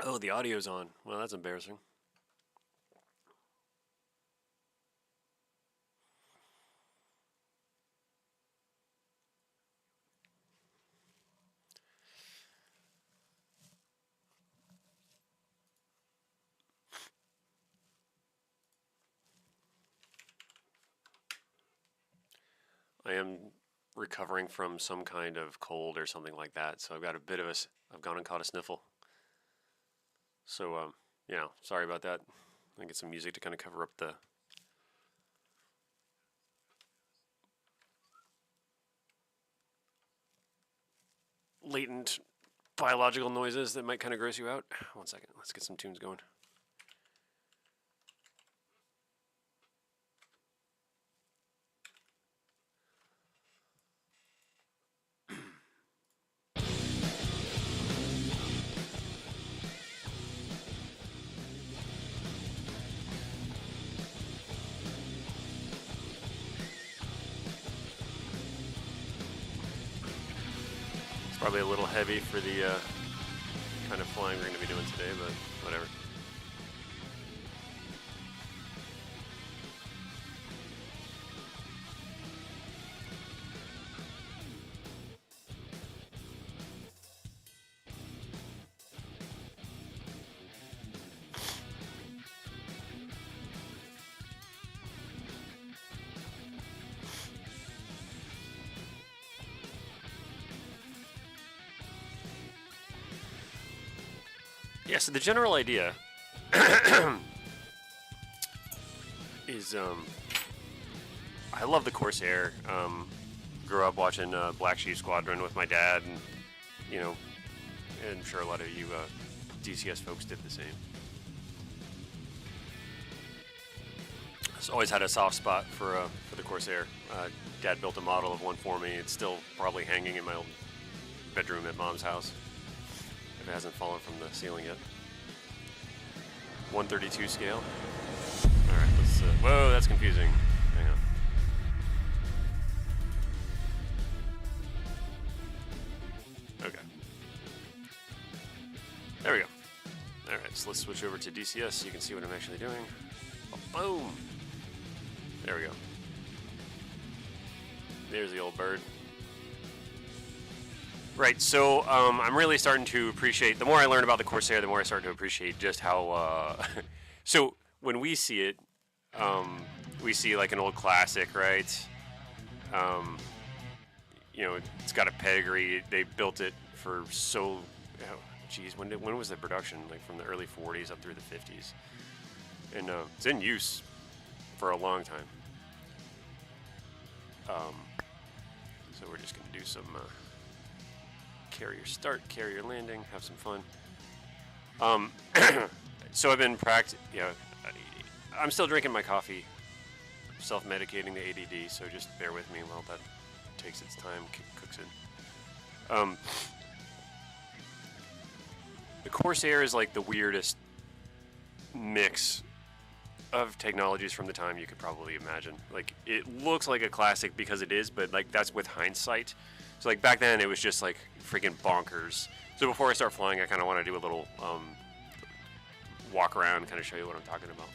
Oh, the audio's on. Well, that's embarrassing. I am recovering from some kind of cold or something like that, so I've got a bit of a. I've gone and caught a sniffle. So, yeah, sorry about that. I get some music to kind of cover up the latent biological noises that might kind of gross you out. One second, let's get some tunes going. Probably a little heavy for the kind of flying we're going to be doing today, but whatever. Yeah, so the general idea is, I love the Corsair. Grew up watching Black Sheep Squadron with my dad, and, you know, and I'm sure a lot of you DCS folks did the same. So always had a soft spot for the Corsair. Dad built a model of one for me. It's still probably hanging in my old bedroom at Mom's house. If it hasn't fallen from the ceiling yet. 132 scale. Alright, let's, whoa, that's confusing. Hang on. Okay. There we go. Alright, so let's switch over to DCS so you can see what I'm actually doing. Oh, boom! There we go. There's the old bird. Right, so I'm really starting to appreciate, the more I learn about the Corsair, the more I start to appreciate just how, so when we see it, we see like an old classic, right? You know, it's got a pedigree, they built it for so, geez, when was the production? Like from the early 40s up through the 50s. And it's in use for a long time. So we're just gonna do some, carrier start, carrier landing, have some fun. So I've been I'm still drinking my coffee, self-medicating the ADD, so just bear with me while that takes its time, cooks in. The Corsair is like the weirdest mix of technologies from the time you could probably imagine. Like, it looks like a classic because it is, but like that's with hindsight. So like back then it was just like freaking bonkers. So before I start flying, I kind of want to do a little walk around, kind of show you what I'm talking about.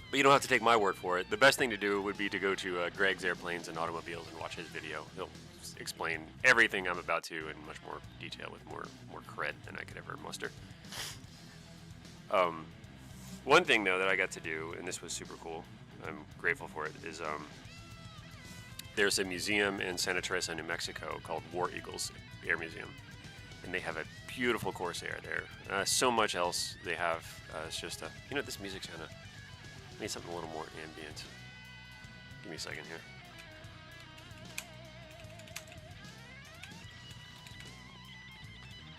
But you don't have to take my word for it. The best thing to do would be to go to Greg's Airplanes and Automobiles and watch his video. He'll explain everything I'm about to in much more detail with more cred than I could ever muster. One thing though that I got to do, and this was super cool, I'm grateful for it, is there's a museum in Santa Teresa, New Mexico called War Eagles Air Museum. And they have a beautiful Corsair there. So much else they have. It's just, you know, this music's kind of, I need something a little more ambient. Give me a second here.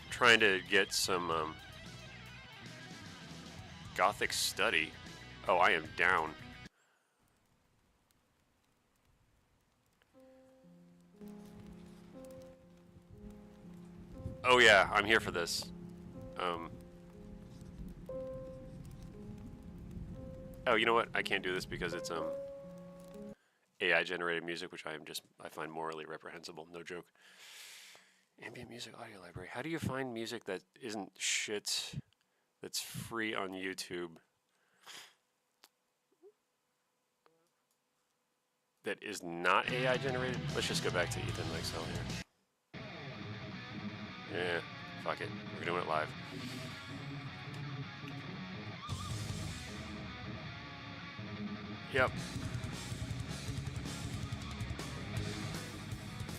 I'm trying to get some Gothic study. Oh, I am down. Oh yeah, I'm here for this. Oh, you know what? I can't do this because it's AI generated music, which I find morally reprehensible. No joke. Ambient music audio library. How do you find music that isn't shit that's free on YouTube that is not AI generated? Let's just go back to Ethan Excel here. Yeah, fuck it. We're doing it live. Yep.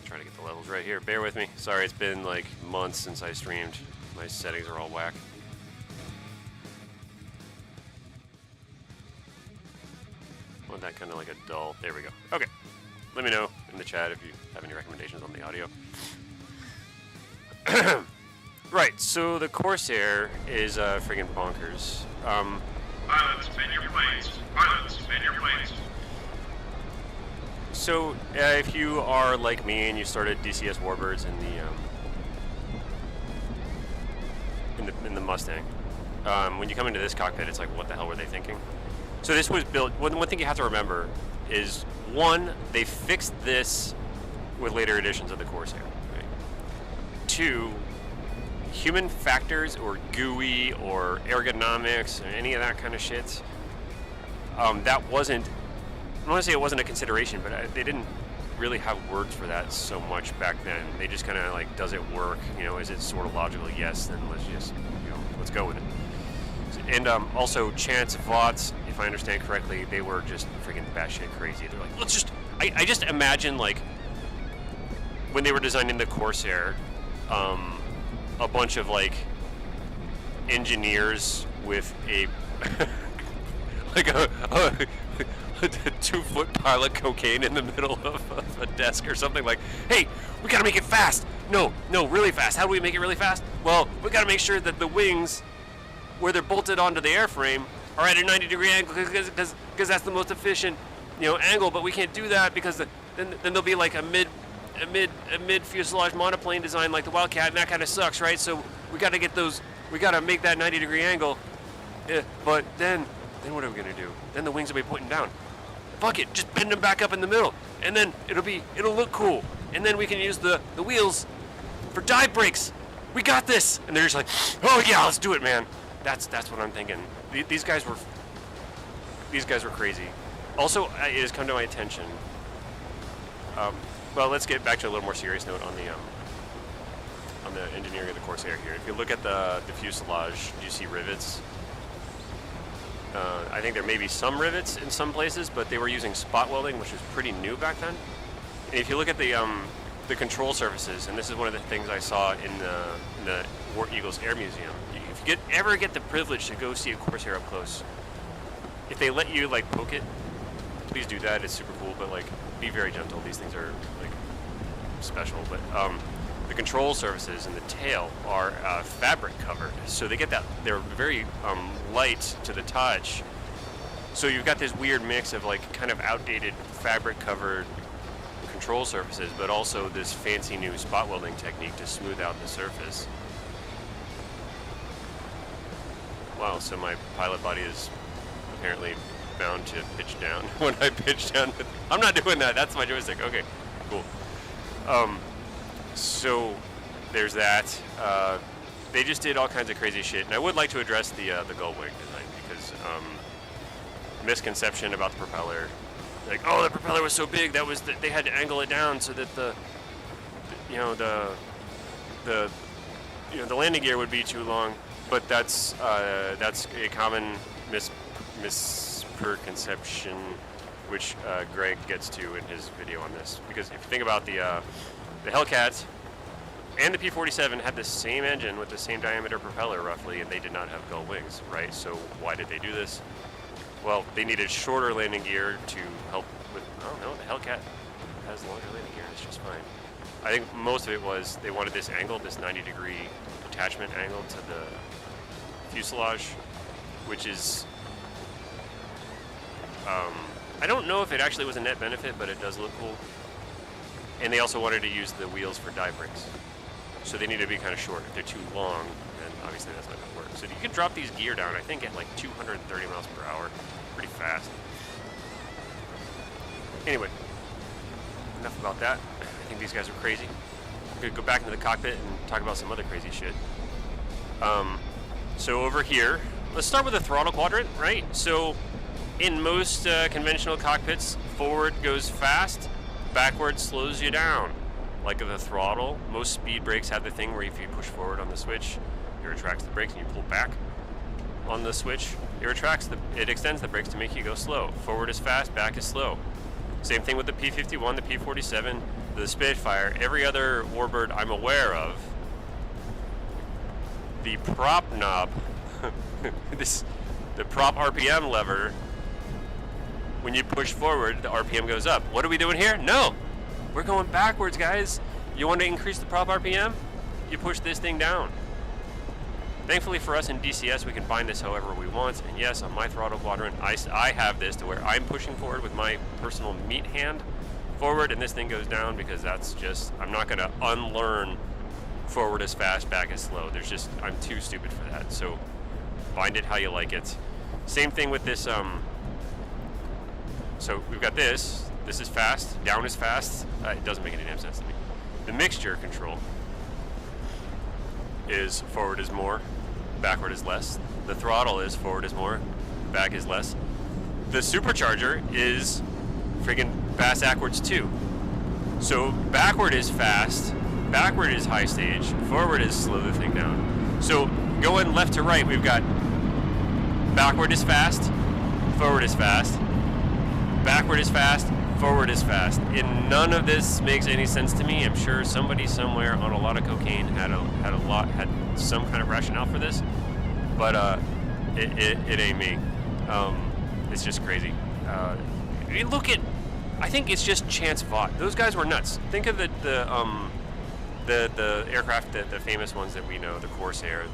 Trying to get the levels right here. Bear with me. Sorry, it's been like months since I streamed. My settings are all whack. I want that kind of like a dull. There we go. Okay. Let me know in the chat if you have any recommendations on the audio. Right, so the Corsair is friggin' bonkers. Pilots, man your planes. Pilots, man your planes. So, if you are like me and you started DCS Warbirds in the Mustang, when you come into this cockpit, it's like, what the hell were they thinking? So this was built. One thing you have to remember is, one, they fixed this with later editions of the Corsair. Right? Two, human factors or GUI or ergonomics or any of that kind of shit, that wasn't. I don't want to say it wasn't a consideration, but they didn't really have words for that so much back then. They just kind of like, does it work? You know, is it sort of logical? Yes, then let's just, let's go with it. And also, Chance, VOTS, if I understand correctly, they were just freaking batshit crazy. They're like, let's just, I just imagine like, when they were designing the Corsair, a bunch of like, engineers with a, like a 2-foot pile of cocaine in the middle of a desk or something, like, hey, we gotta make it fast. No, really fast. How do we make it really fast? Well, we gotta make sure that the wings, where they're bolted onto the airframe, are at a 90-degree angle because that's the most efficient, angle. But we can't do that because then there'll be like a mid fuselage monoplane design like the Wildcat, and that kind of sucks, right? So we gotta get those. We gotta make that 90-degree angle. But then what are we gonna do? Then the wings will be pointing down. Fuck it, just bend them back up in the middle, and then it'll look cool, and then we can use the wheels for dive brakes. We got this, and they're just like, oh yeah, let's do it, man. That's what I'm thinking. These guys were crazy. Also, it has come to my attention. Well, let's get back to a little more serious note on the engineering of the Corsair here. If you look at the fuselage, do you see rivets? I think there may be some rivets in some places, but they were using spot welding, which was pretty new back then. And if you look at the control surfaces, and this is one of the things I saw in the War Eagles Air Museum. If you ever get the privilege to go see a Corsair up close, if they let you like poke it, please do that. It's super cool, but like be very gentle. These things are like special. But the control surfaces and the tail are fabric covered, so they get that. They're very light to the touch. So you've got this weird mix of like kind of outdated fabric covered control surfaces, but also this fancy new spot welding technique to smooth out the surface. Wow, so my pilot body is apparently bound to pitch down when I pitch down. I'm not doing that, that's my joystick. Okay, cool. So there's that. They just did all kinds of crazy shit, and I would like to address the gull wing design because misconception about the propeller. Like, oh, the propeller was so big that they had to angle it down so that the landing gear would be too long. But that's a common misperception, which Greg gets to in his video on this. Because if you think about the Hellcats and the P-47 had the same engine with the same diameter propeller roughly, and they did not have gull wings, right? So why did they do this? Well, they needed shorter landing gear to help with, I don't know, the Hellcat has longer landing gear, it's just fine. I think most of it was they wanted this angle, this 90-degree attachment angle to the fuselage, which is, I don't know if it actually was a net benefit, but it does look cool. And they also wanted to use the wheels for dive brakes. So they need to be kind of short. If they're too long, then obviously that's not going to work. So you can drop these gear down, I think, at like 230 miles per hour. Pretty fast. Anyway, enough about that. I think these guys are crazy. I'm going to go back into the cockpit and talk about some other crazy shit. So over here, let's start with the throttle quadrant, right? So in most conventional cockpits, forward goes fast, backward slows you down. Like the throttle, most speed brakes have the thing where if you push forward on the switch, it retracts the brakes, and you pull back on the switch, it extends the brakes to make you go slow. Forward is fast, back is slow. Same thing with the P-51, the P-47, the Spitfire, every other warbird I'm aware of. The prop knob, the prop RPM lever, when you push forward, the RPM goes up. What are we doing here? No, we're going backwards, guys. You want to increase the prop RPM? You push this thing down. Thankfully for us in DCS, we can bind this however we want. And yes, on my throttle quadrant, I have this to where I'm pushing forward with my personal meat hand forward, and this thing goes down because that's just, I'm not going to unlearn forward is fast, back is slow. I'm too stupid for that. So bind it how you like it. Same thing with this. So we've got this. This is fast. Down is fast. It doesn't make any damn sense to me. The mixture control is forward is more, backward is less. The throttle is forward is more, back is less. The supercharger is friggin' fast backwards too. So backward is fast, backward is high stage, forward is slow the thing down. So going left to right, we've got backward is fast, forward is fast, backward is fast, forward is fast. And none of this makes any sense to me. I'm sure somebody somewhere on a lot of cocaine had some kind of rationale for this, but it ain't me. It's just crazy. I think it's just chance Vought. Those guys were nuts. Think of the aircraft, the famous ones that we know, the Corsair,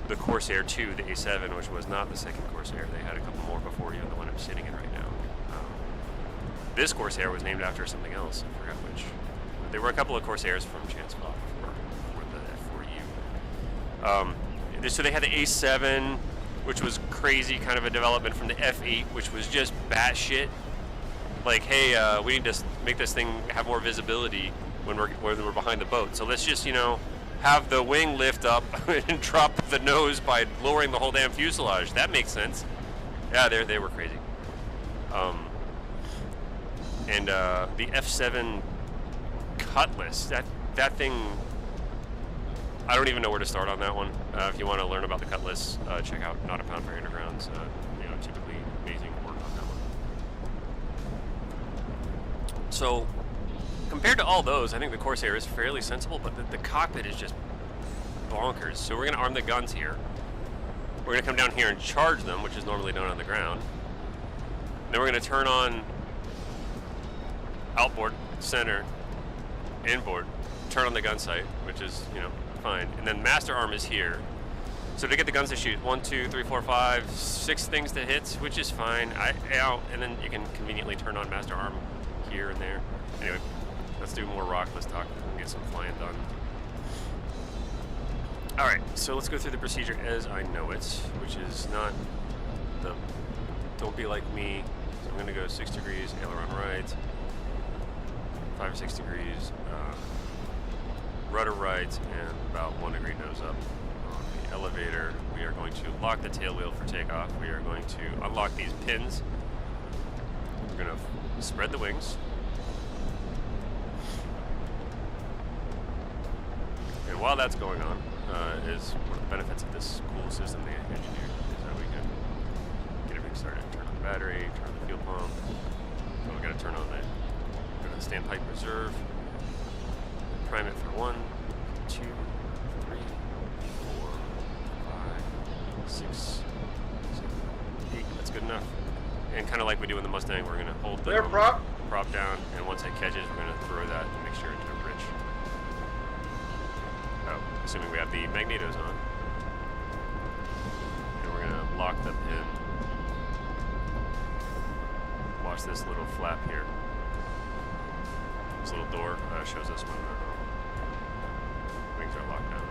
the Corsair 2, the A7, which was not the second Corsair. They had a couple more before you, the one I'm sitting in right now. This Corsair was named after something else. I forgot which. There were a couple of Corsairs from Chance Vought for the F4U. So they had the A7, which was crazy, kind of a development from the F8, which was just batshit. Like, hey, we need to make this thing have more visibility when we're behind the boat. So let's just, have the wing lift up and drop the nose by lowering the whole damn fuselage. That makes sense. Yeah, they were crazy. And the F7 Cutlass, that thing, I don't even know where to start on that one. If you want to learn about the Cutlass, check out Not a Pound for Undergrounds. Typically amazing work on that one. So, compared to all those, I think the Corsair is fairly sensible, but the cockpit is just bonkers. So we're going to arm the guns here. We're going to come down here and charge them, which is normally done on the ground. Then we're going to turn on outboard, center, inboard, turn on the gun sight, which is, fine. And then master arm is here. So to get the guns to shoot, 1, 2, 3, 4, 5, 6 things to hit, which is fine. And then you can conveniently turn on master arm here and there. Anyway, let's do more rock. Let's talk and get some flying done. All right, so let's go through the procedure as I know it, which is not the don't be like me. So I'm going to go 6 degrees, aileron right, 5 or 6 degrees, rudder right, and about 1 degree nose up. On the elevator, we are going to lock the tail wheel for takeoff. We are going to unlock these pins. We're going to spread the wings. And while that's going on, is one of the benefits of this cool system they engineered is that we can get everything started. Turn on the battery, turn on the fuel pump. So we're going to turn on the standpipe reserve. Prime it for 1, 2, 3, 4, 5, 6, 7, 8. That's good enough. And kind of like we do in the Mustang, we're going to hold the prop down, and once it catches, we're going to throw that to make sure into a bridge. Assuming we have the magnetos on. And we're going to lock the pin. Watch this little flap here. This little door shows us when start lockdown.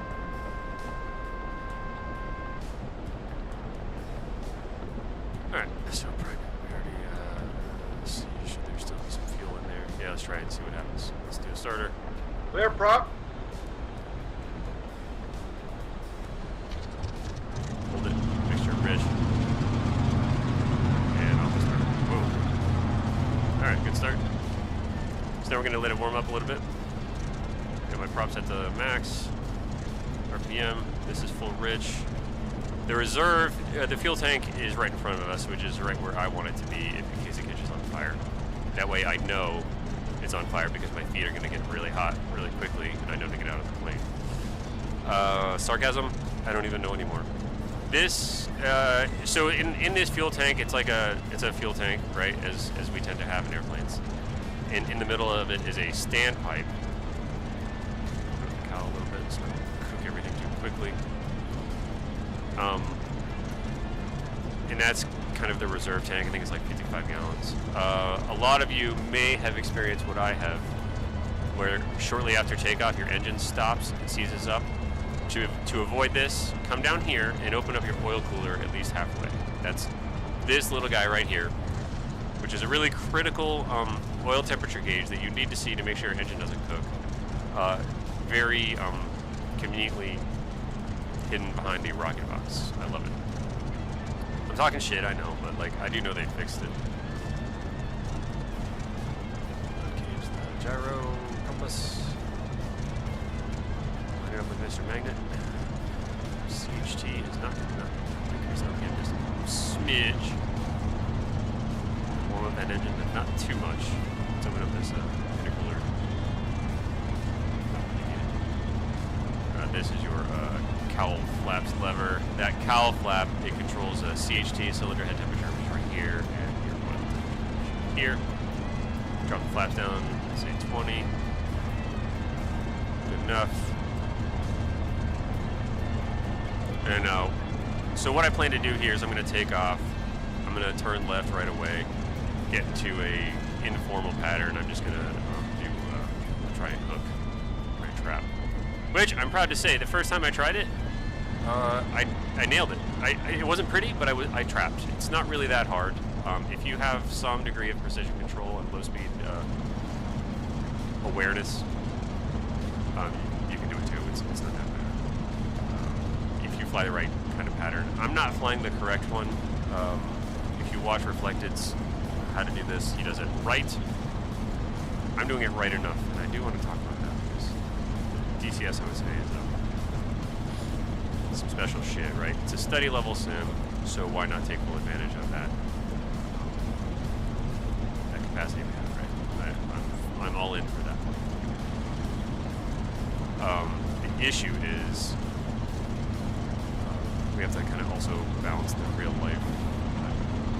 Alright, so primary. We already, let's see, should there still be some fuel in there? Yeah, let's try it and see what happens. Let's do a starter. Clear prop. Hold it, mixture rich. And I'll just start. Whoa. Alright, good start. So now we're going to let it warm up a little bit. Got my prop set to max. RPM, this is full rich. The reserve, the fuel tank is right in front of us, which is right where I want it to be in case it catches on fire. That way I know it's on fire because my feet are going to get really hot really quickly, and I know to get out of the plane. Sarcasm? I don't even know anymore. This, so in this fuel tank, it's a fuel tank, right, as we tend to have in airplanes. And in the middle of it is a standpipe. Cow a little bit so I don't cook everything too quickly. And that's kind of the reserve tank. I think it's like 55 gallons. A lot of you may have experienced what I have, where shortly after takeoff your engine stops and seizes up. To avoid this, come down here and open up your oil cooler at least halfway. That's this little guy right here, which is a really critical oil temperature gauge that you need to see to make sure your engine doesn't cook. Very conveniently hidden behind the rocket box. I love it. I'm talking shit, I know, but like I do know they fixed it. Gauge the gyro compass. Line it up with Mr. Magnet. CHT is not good enough. Increase LPM just a smidge. Warm up that engine, but not too much. Let's open up this intercooler. This is your cowl flaps lever. That cowl flap, it controls a CHT, cylinder head temperature, which is right here, and your oil temperature here. Drop the flaps down, say 20. Good enough. And now, so what I plan to do here is I'm going to take off. I'm going to turn left right away, get into a informal pattern. I'm just going to do try and hook, try and trap. Which I'm proud to say, the first time I tried it, I nailed it. It wasn't pretty, but I trapped. It's not really that hard. If you have some degree of precision control and low speed awareness, you can do it too. It's not that bad. If you fly the right kind of pattern. I'm not flying the correct one. If you watch Reflected's how to do this, he does it right. I'm doing it right enough, and I do want to talk about that because DCS, I would say, is some special shit, right? It's a study level sim, so why not take full advantage of that capacity we have, right? I'm all in for that. The issue is we have to kind of also balance the real life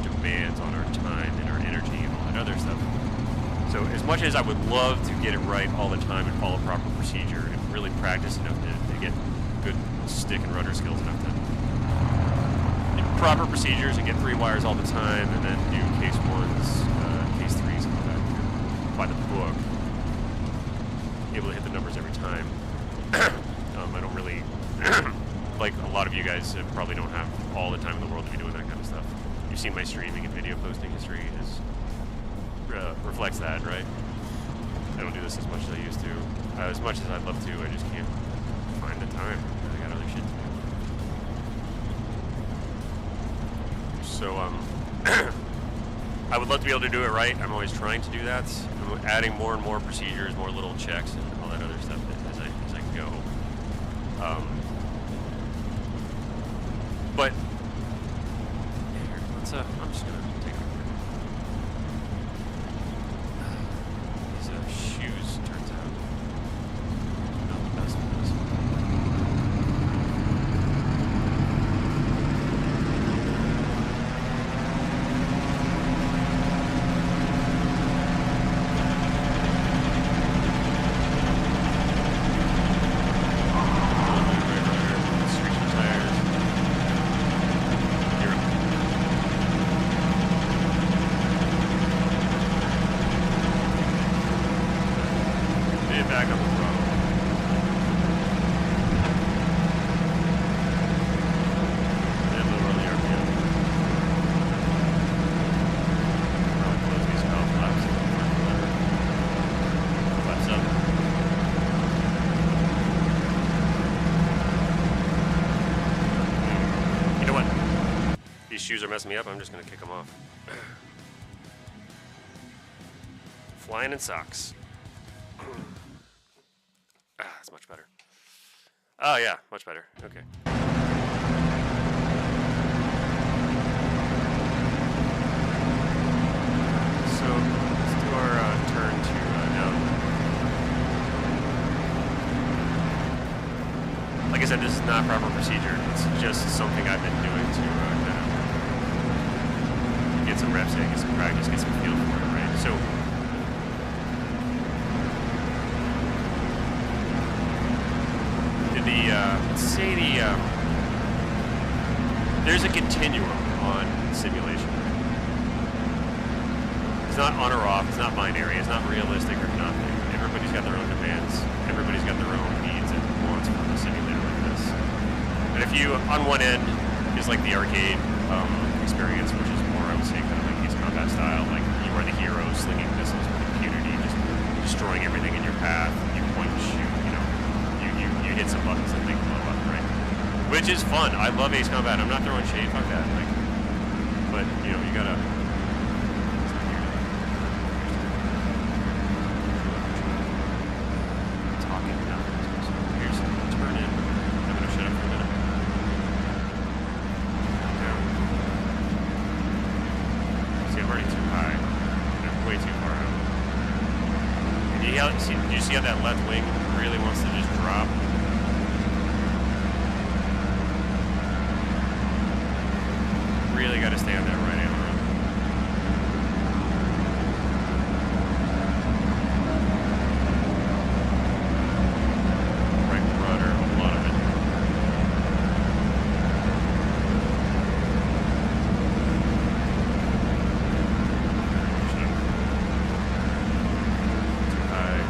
demands on our time and our energy and all that other stuff. So as much as I would love to get it right all the time and follow proper procedure and really practice enough to get good stick and rudder skills enough to do proper procedures and get 3 wires all the time and then do case 1s, case 3s and all that by the book, able to hit the numbers every time. I don't really, like a lot of you guys probably don't have all the time in the world to be doing that kind of stuff. You've seen my streaming and video posting history reflects that, right? I don't do this as much as I used to. As much as I'd love to, I just can't find the time. I got other shit to do. So, I would love to be able to do it right. I'm always trying to do that. I'm adding more and more procedures, more little checks, and all that other stuff as I go. But here, let's. I'm just gonna take a look. These shoes, turns out, not the best for this. shoes are messing me up, I'm just gonna kick them off. Flying in socks. That's much better. Oh yeah, much better. Okay. So let's do our turn to down. Like I said, this is not proper procedure. It's just something I've been doing to kind of get some reps in, get some practice, get some feel for it, right? So. Let's say there's a continuum on simulation. It's not on or off, it's not binary, it's not realistic or nothing. Everybody's got their own demands, everybody's got their own needs and wants from a simulator like this. And if you, on one end, is like the arcade experience, which is more, I would say, kind of like Ace Combat style, like you are the hero slinging missiles with impunity, just destroying everything in your path, you point and shoot, you know. You hit some buttons and things blow up, right? Which is fun. I love Ace Combat. I'm not throwing shade, fuck that. Like, but you know, you gotta. Talking now. Here's turn in. I'm gonna shut up for a minute. Down. See, I'm already too high. I'm way too far out. And do you see how that left wing really wants to just drop? Really got to stay on that right aileron. Right rudder, a lot of it. Too high.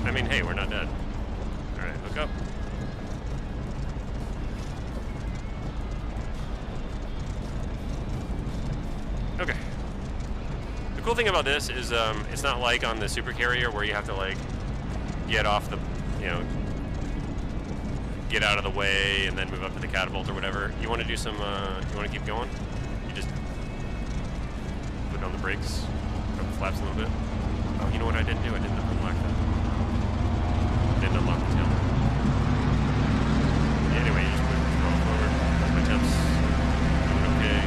I mean, hey, we're not dead. Alright, look up. Okay. The cool thing about this is it's not like on the super carrier where you have to like get off the, you know, get out of the way and then move up to the catapult or whatever. You want to do some, you want to keep going? You just put on the brakes, rub the flaps a little bit. Oh, you know what I didn't do? I didn't unlock that. Didn't unlock the tail. Yeah, anyway, you just put the throttle forward. My temps doing okay.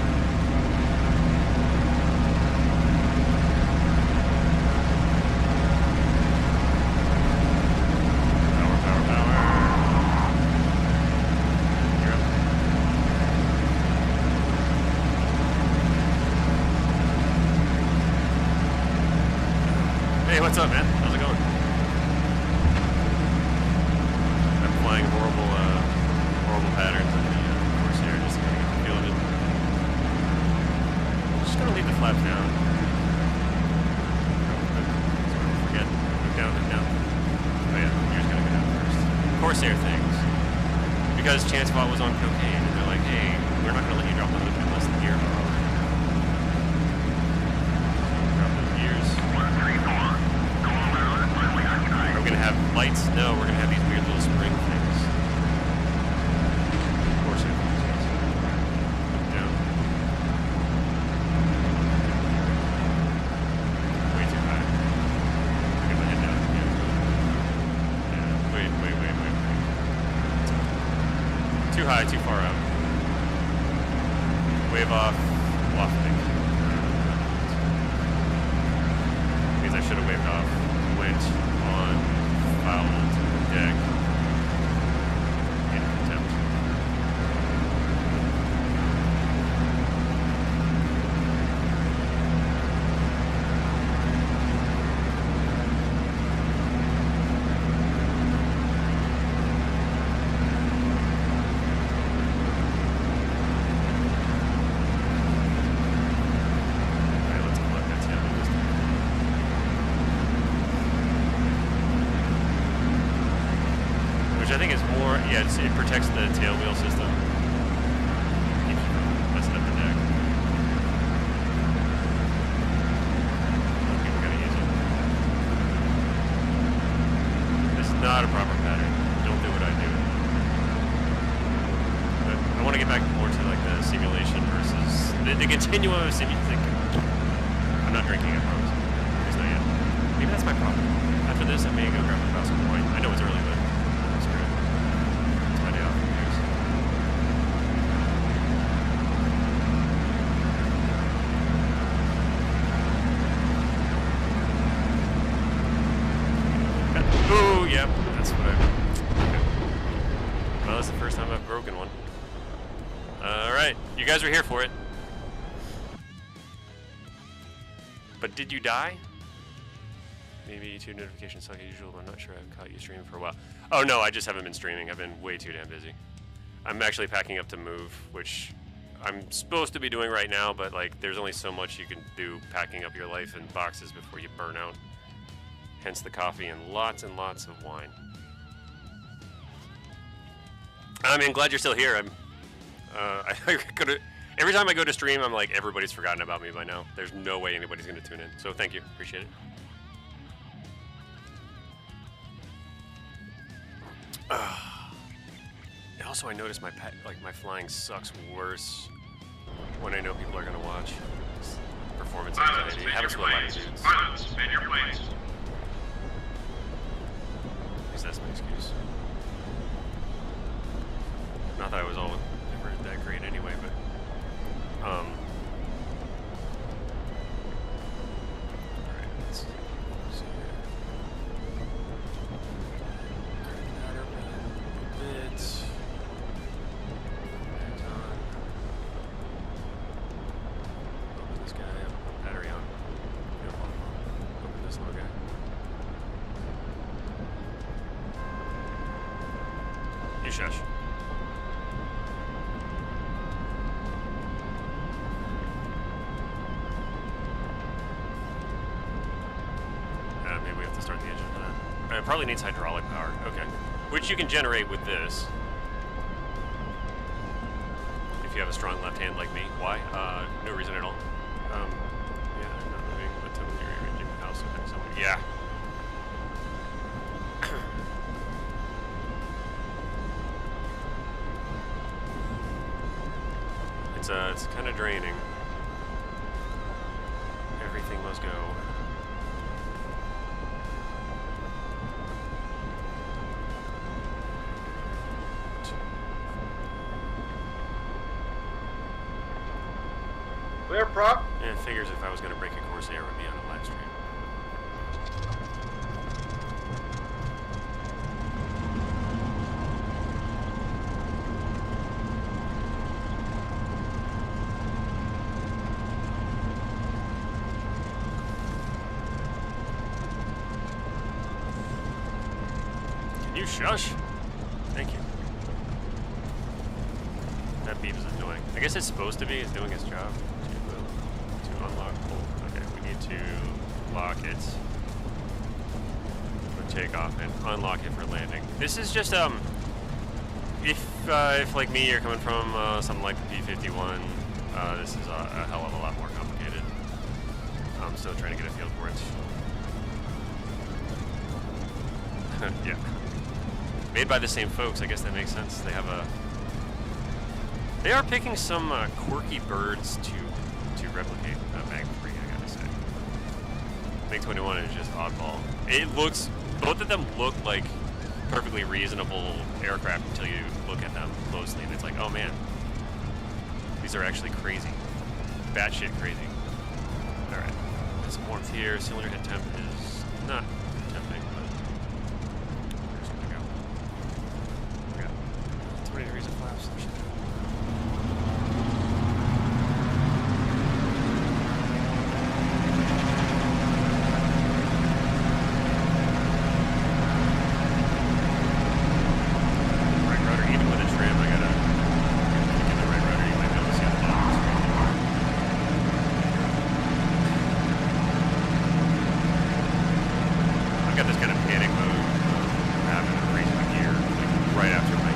Power, power, power. You're up. Hey, what's up, man? How's it going? Flying horrible patterns in the Corsair just to kind of get the feel of it. Just gonna leave the flaps down. Forget, look down and down. Oh yeah, you're just gonna go down first. Corsair things. Because Chance Bot was on cocaine and they're like, hey, we're not gonna let you drop the hood unless the gear are over. Drop those gears. Are we gonna have lights? No, we're gonna have these weird little spring things. Too high, too far out. Wave off, wafting. Means I should have waved off. Went on, fouled, deck, in contempt. more, yeah, it protects the tail wheel system. Keeps you from messing up the deck. People gotta use it. This is not a proper pattern. Don't do what I do. But I want to get back more to like the simulation versus the continuum of simulation. I'm not drinking, I promise. There's not yet. Maybe that's my problem. After this, I may go grab a glass of wine. I know it's early, but screw it. It's my day off. Oh, yep, that's what I. Okay. Well, that's the first time I've broken one. All right, you guys are here for it. But did you die? Maybe YouTube notifications suck as usual, but I'm not sure I've caught you streaming for a while. Oh no, I just haven't been streaming. I've been way too damn busy. I'm actually packing up to move, which I'm supposed to be doing right now, but like there's only so much you can do packing up your life in boxes before you burn out. Hence the coffee and lots of wine. I mean, glad you're still here. Every time I go to stream, I'm like, everybody's forgotten about me by now. There's no way anybody's gonna tune in. So thank you, appreciate it. And also, I noticed my flying sucks worse when I know people are gonna watch. It's performance anxiety. It happens to a lot of dudes. Pilots, man your planes. At least that's my excuse. Not that I was all ever that great anyway, but alright, let's see here. That open a bit. Back on. Open this guy up. Battery on. Yep. Open this little guy. You shush. Maybe we have to start the engine for that. It probably needs hydraulic power. Okay. Which you can generate with this. If you have a strong left hand like me. Why? No reason at all. Yeah, I'm not moving until you're rearranging the house. Okay, so yeah. It's kind of draining. Everything must go. Clear prop. Yeah, it figures if I was going to break a Corsair, it would be on a live stream. Can you shush? Thank you. That beep is annoying. I guess it's supposed to be. It's doing its job. To unlock. Oh, okay, we need to lock it for takeoff and unlock it for landing. This is just if like me, you're coming from something like the P-51, this is a hell of a lot more complicated. I'm still trying to get a feel for it. Yeah. Made by the same folks, I guess that makes sense. They have a. They are picking some quirky birds to replicate Mag 3, I gotta say. MiG-21 is just oddball. It looks. Both of them look like perfectly reasonable aircraft until you look at them closely, and it's like, oh man, these are actually crazy, batshit crazy. All right, get some warmth here. Cylinder head temp is not tempting, but there's where we go. We got 20 degrees of flaps. Got this kind of panic mode, having to raise my gear like, right after my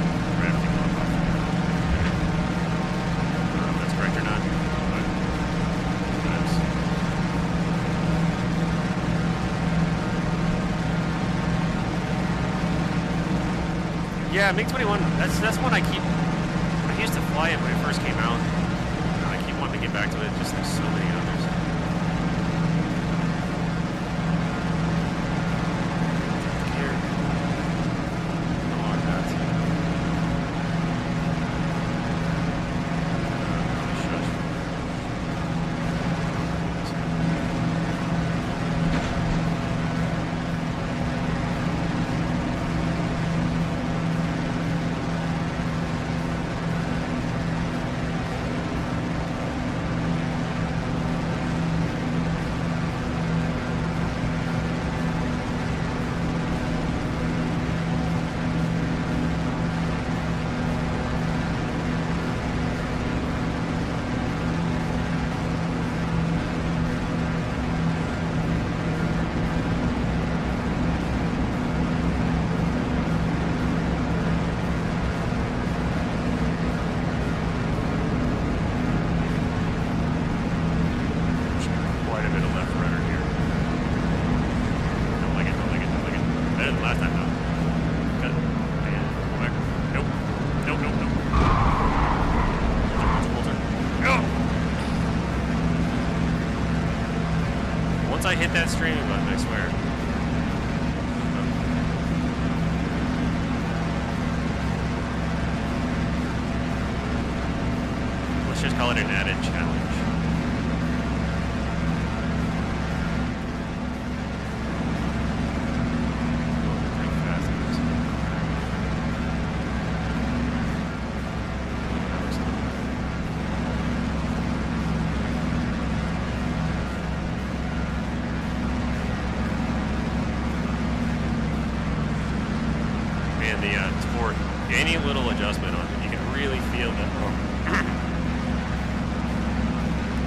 Yeah, MiG-21. That's one I used to fly it when it first came out. I keep wanting to get back to it. Just there's so many others. I hit that streaming button, I swear. Let's just call it an added challenge. Any little adjustment on it, you can really feel that.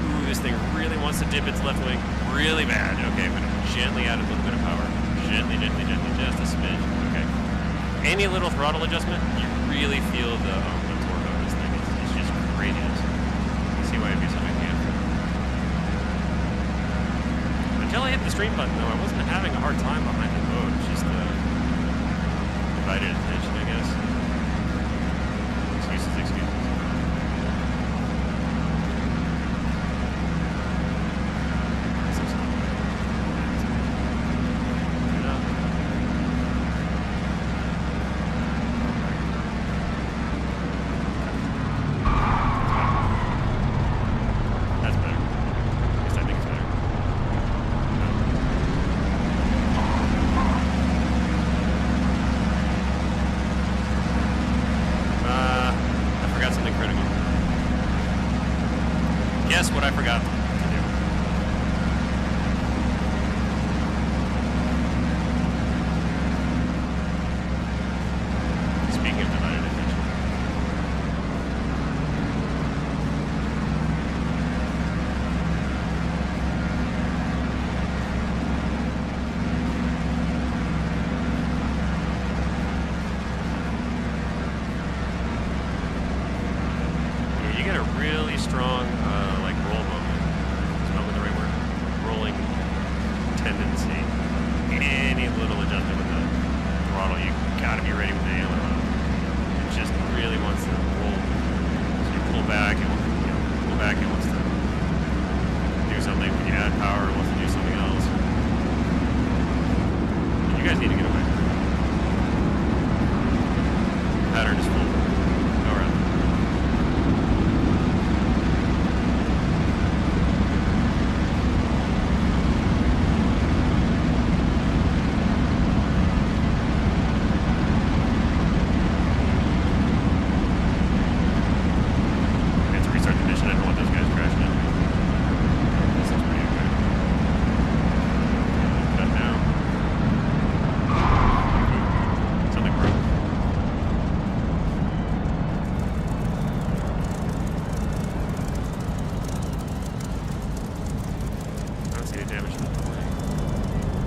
Ooh, this thing really wants to dip its left wing really bad. Okay, I'm gonna gently add a little bit of power. Gently, gently, gently, just a smidge. Okay. Any little throttle adjustment, you really feel the torque of this thing. It's just craziness. You see why I'd be so big fan. Until I hit the stream button, though, I wasn't having a hard time behind the boat. It's just divided attention, I guess. Excuses. That's better. At least I think it's better. I forgot something critical. Guess what I forgot to do. Speaking of divided attention. You get a really strong, like roll moment. Is that the right word? Rolling tendency. Any little adjustment with the throttle, you gotta be ready with the aileron. It just really wants to roll. So you pull back and pull back and wants to do something. When you add power, it wants to do something else. You guys need to get away. The pattern is full. Go around.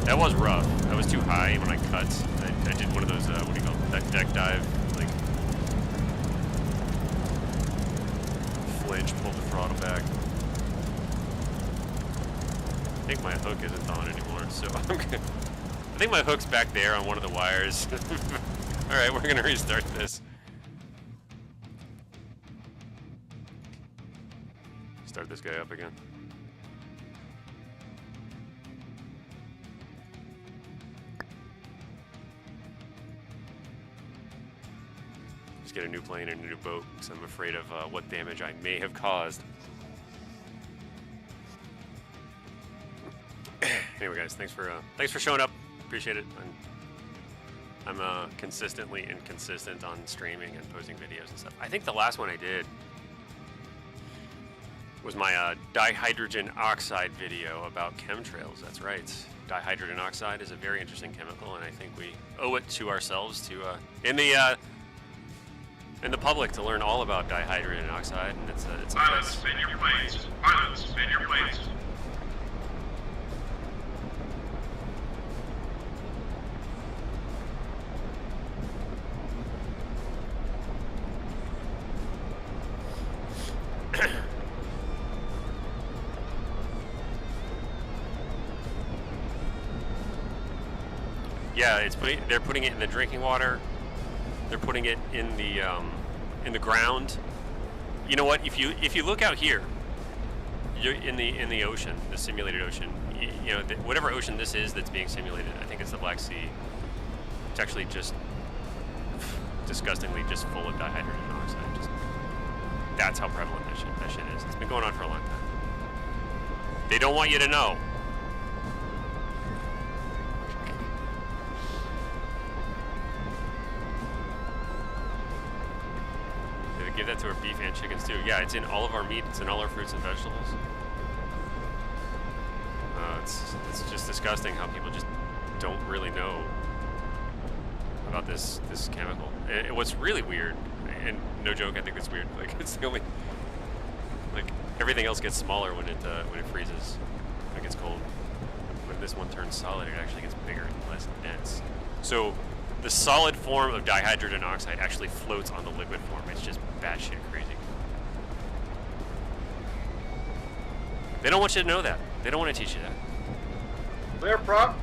That was rough. That was too high when I cut. I did one of those, what do you call it? That deck dive, like, flinch, pulled the throttle back. I think my hook isn't on anymore, so I'm good. I think my hook's back there on one of the wires. Alright, we're gonna restart this. Start this guy up again. Just get a new plane and a new boat, because I'm afraid of what damage I may have caused. Anyway, guys, thanks for showing up. Appreciate it. I'm consistently inconsistent on streaming and posting videos and stuff. I think the last one I did was my dihydrogen oxide video about chemtrails. That's right. Dihydrogen oxide is a very interesting chemical, and I think we owe it to ourselves to in the public to learn all about dihydrogen oxide. And it's a Pilots, spin your planes. Pilots, spin your planes. Yeah, they're putting it in the drinking water. They're putting it in the ground. You know what? If you look out here, you're in the ocean, the simulated ocean. You know, whatever ocean this is that's being simulated, I think it's the Black Sea. It's actually just disgustingly just full of dihydrogen oxide. That's how prevalent that shit is. It's been going on for a long time. They don't want you to know. Give that to our beef and chickens too. Yeah, it's in all of our meat. It's in all our fruits and vegetables. It's just disgusting how people just don't really know about this chemical. And what's really weird, and no joke, I think it's weird. Like it's the only, like everything else gets smaller when it freezes, when it gets cold. When this one turns solid, it actually gets bigger and less dense. So the solid form of dihydrogen oxide actually floats on the liquid form. It's just batshit crazy. They don't want you to know that. They don't want to teach you that. Clear prop.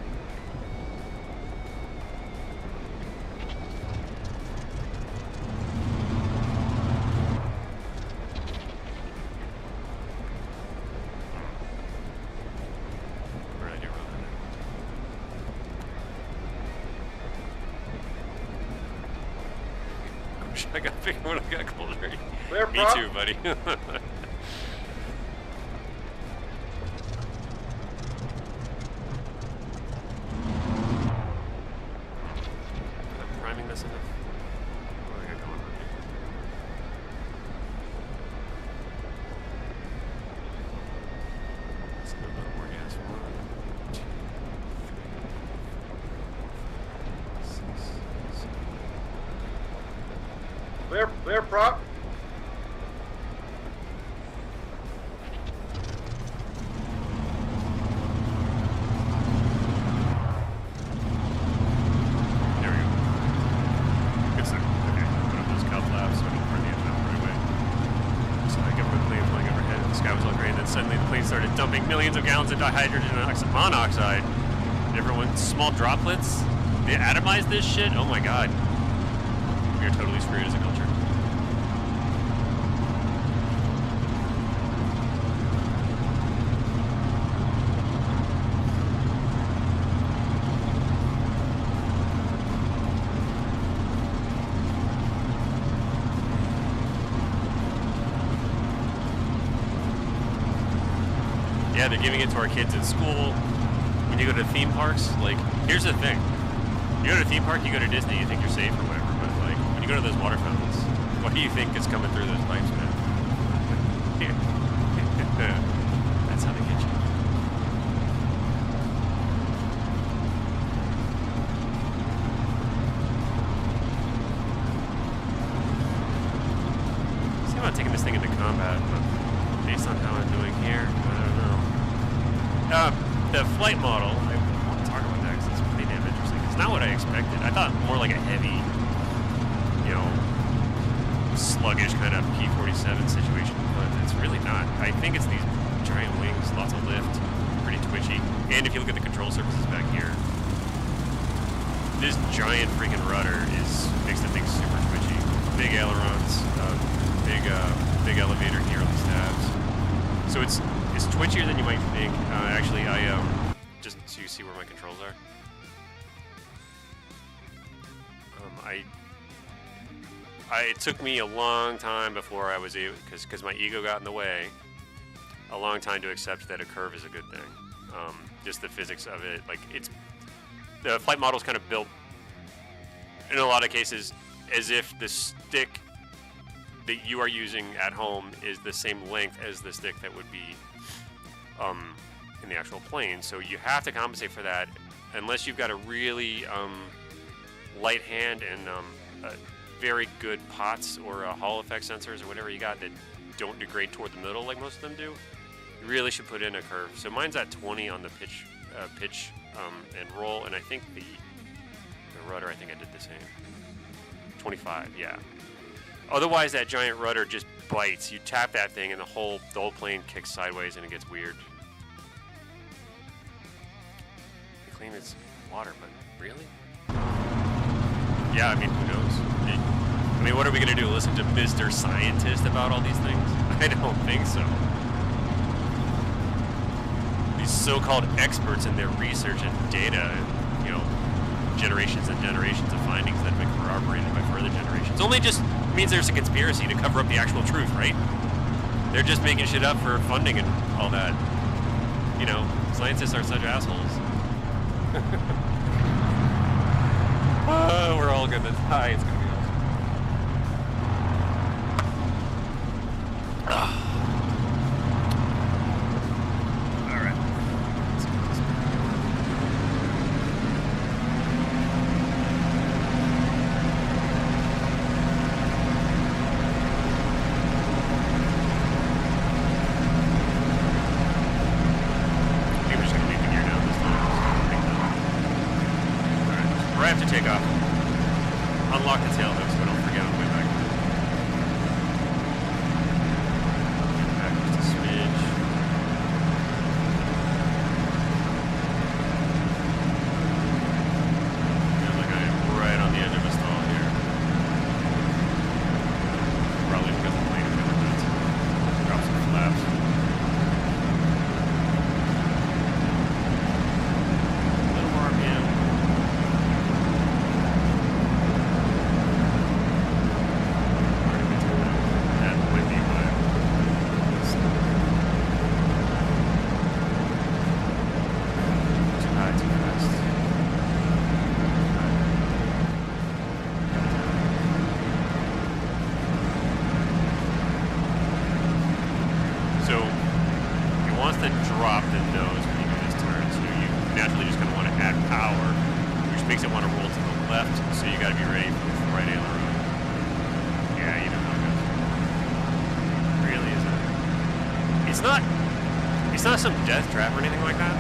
What did I do wrong there? I got bigger when I got colder. Clear Me prop. too, buddy. I'm priming this enough. What do I got going on here? Let's do a little more gas. 1, 2, 3, 4, 5, 6, 7. Clear prop. There we go. Good start. Okay, put up those cow flaps so I don't burn the engine out right away. So I get my plane flying overhead, the sky was all gray, and then suddenly the plane started dumping millions of gallons of dihydrogen monoxide. Everyone, small droplets. They atomized this shit? Oh my god. We are totally screwed as a culture. Yeah, they're giving it to our kids at school. When you go to theme parks, like, here's the thing. You go to a theme park, you go to Disney, you think you're safe or whatever, but like, when you go to those water fountains, what do you think is coming through those pipes, man? That's how they get you. See about taking this thing into combat, but based on how I'm doing here, I don't know. The flight model, I want to talk about that because it's pretty damn interesting. It's not what I expected. I thought more like a heavy, you know, sluggish kind of P-47 situation, but it's really not. I think it's these giant wings, lots of lift, pretty twitchy. And if you look at the control surfaces back here, this giant freaking rudder makes the thing super twitchy. Big ailerons, big elevator here on the stabs. So it's twitchier than you might think. Actually, just so you see where my controls are. It took me a long time before I was able, because my ego got in the way, a long time to accept that a curve is a good thing. Just the physics of it, like the flight model is kind of built in a lot of cases as if the stick that you are using at home is the same length as the stick that would be in the actual plane. So you have to compensate for that, unless you've got a really light hand and very good POTS or Hall effect sensors or whatever you got that don't degrade toward the middle like most of them do. You really should put in a curve. So mine's at 20 on the pitch and roll, and I think the rudder, I think I did the same. 25, yeah. Otherwise, that giant rudder just bites. You tap that thing, and the whole plane kicks sideways, and it gets weird. They claim it's water, but really? Yeah, I mean, who knows? I mean, what are we going to do? Listen to Mr. Scientist about all these things? I don't think so. These so-called experts in their research and data, and, you know, generations and generations of findings that have been corroborated by further generations. Only just means there's a conspiracy to cover up the actual truth, right? They're just making shit up for funding and all that. You know, scientists are such assholes. We're all gonna die. It's gonna be awesome. All right. Let's get this back. I think we're just gonna leave the gear down this time. All right. Right after takeoff. Unlock the tail hook so we don't forget on the way back. Get back just a smidge. Feels like I am right on the edge of a stall here. Probably because the plane is going nuts. Drop some flaps. A little more RPM. It's not some death trap or anything like that.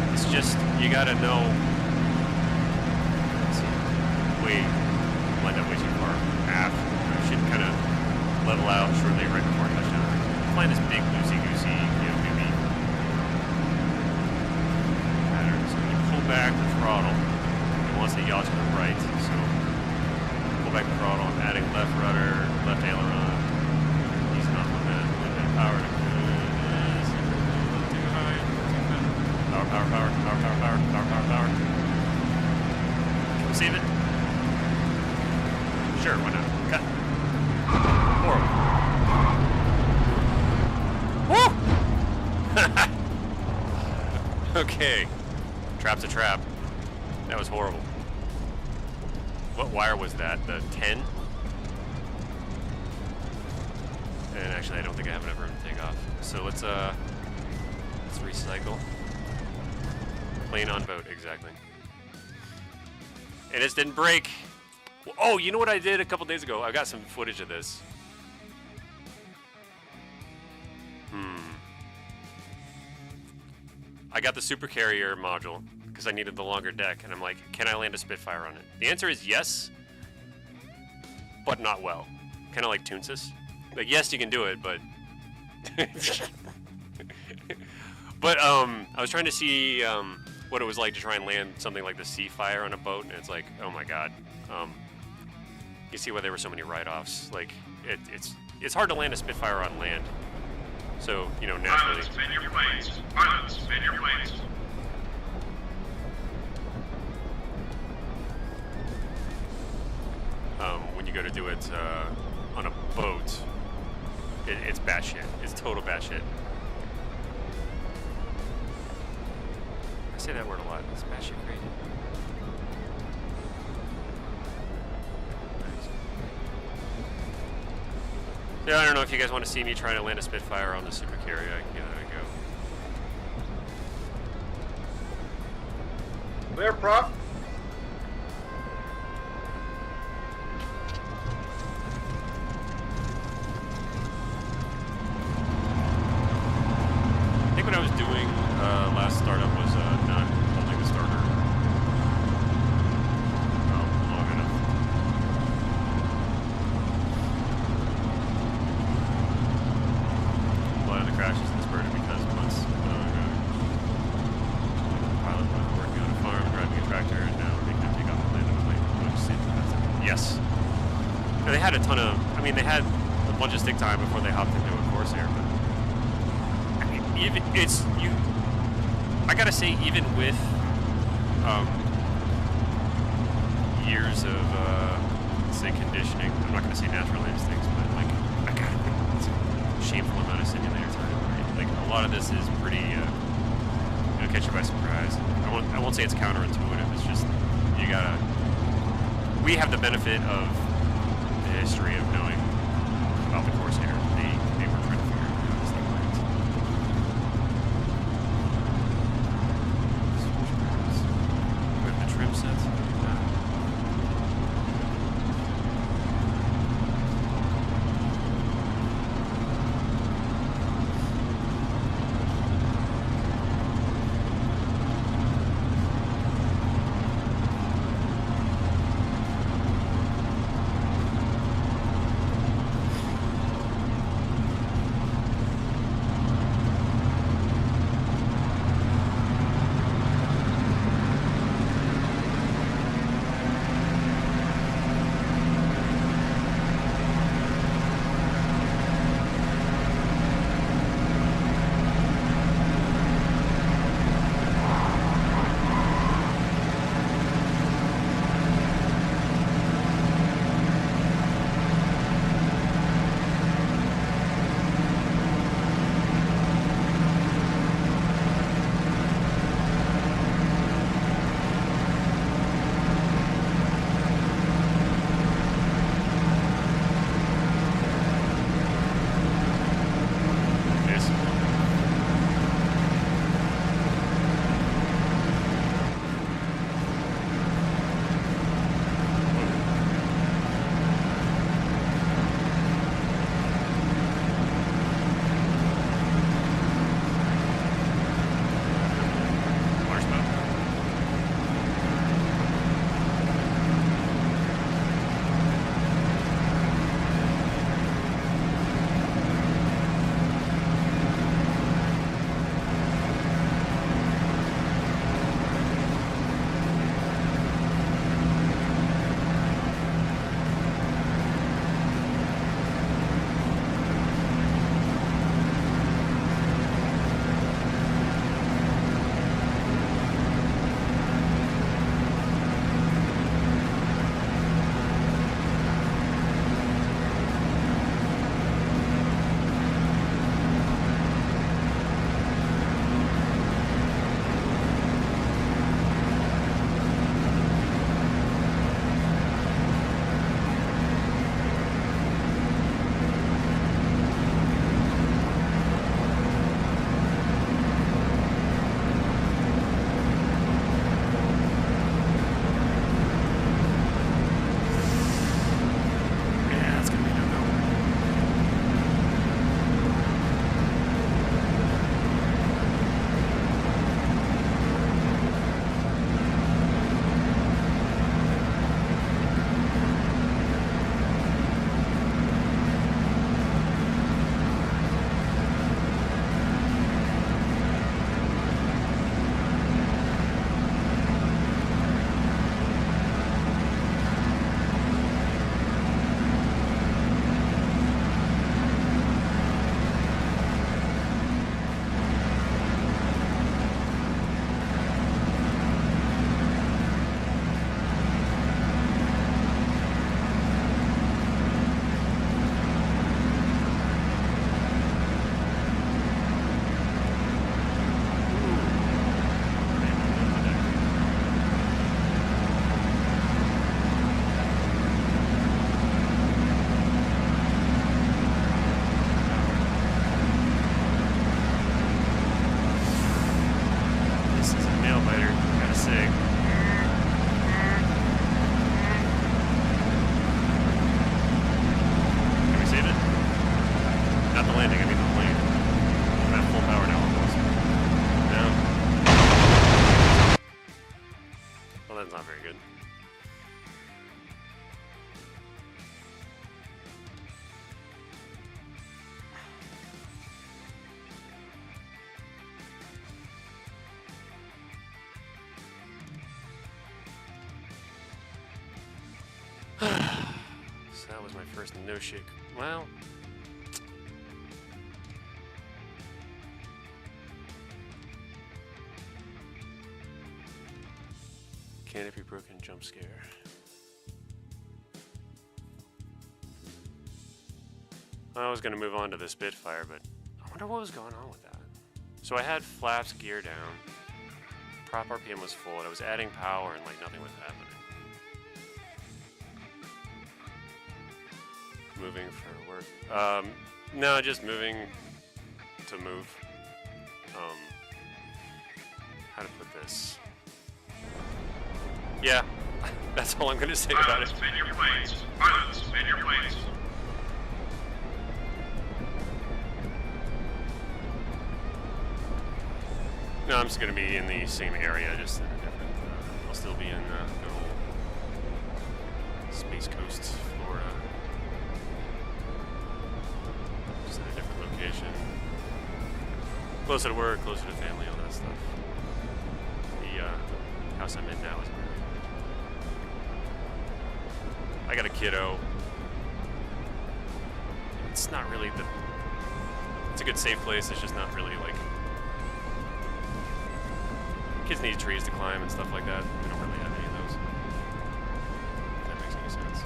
It's just, you gotta know. Let's see. Lined up way too far aft. I should kind of level out shortly right before touchdown. Flying this big loosey-goosey, you know, maybe pattern. So when you pull back the throttle, it wants to yaw to the right. So pull back the throttle. I'm adding left rudder, left aileron. Easing off on that. A little bit of power to Power. Can we save it? Sure, why not? Cut. Horrible. Woo! Okay. Trap's a trap. That was horrible. What wire was that? The 10? And actually, I don't think I have enough room to take off. So let's recycle. Plane on boat, exactly. And it didn't break. Oh, you know what I did a couple days ago? I got some footage of this. I got the super carrier module because I needed the longer deck, and I'm like, can I land a Spitfire on it? The answer is yes, but not well. Kind of like Toonsis. Like, yes, you can do it, but... But, I was trying to see, what it was like to try and land something like the Seafire on a boat, and it's like, oh my god. You see why there were so many write-offs. Like, it's hard to land a Spitfire on land. So, you know, naturally. Pilots, man your planes. Pilots, man your planes. When you go to do it on a boat, it's batshit. It's total batshit. I say that word a lot. It's batshit crazy. Yeah, I don't know if you guys want to see me trying to land a Spitfire on the Super Carrier. I can give that a go. Clear, prop. I think what I was doing last startup was not holding the starter long enough. A lot of the crashes in this bird are because once the pilot was working on a farm, driving a tractor, and now we're making him take off and land on a plane. Yes. They had a ton of, I mean, they had a bunch of stick time before they hopped into a Corsair, but even I gotta say, even with years of say conditioning, I'm not gonna say natural instincts, but like I gotta think it's a shameful amount of simulator time. Right? Like a lot of this is pretty, catch you by surprise. I won't say it's counterintuitive. It's just you gotta. We have the benefit of the history of knowing about the Corsair. They were trying to figure out how this thing works. With the trim sets. fighter. Got a SIG. Can we save it? Not the landing, I mean the plane. I'm at full power now almost. No. Well, that's not very good. So that was my first no shake. Well, canopy broken, jump scare. I was gonna move on to the Spitfire, but I wonder what was going on with that. So I had flaps gear down, prop RPM was full, and I was adding power, and like nothing was happening. Moving for work. No, just moving to move. How to put this? Yeah, that's all I'm gonna say about it. Pilots, man your planes. Pilots, man your planes. No, I'm just gonna be in the same area, just in a different. I'll still be in good old Space Coast, Florida. Just in a different location. Closer to work, closer to family, all that stuff. The house I'm in now is great. I got a kiddo. It's not really the... It's a good safe place, it's just not really like... Kids need trees to climb and stuff like that. We don't really have any of those. If that makes any sense.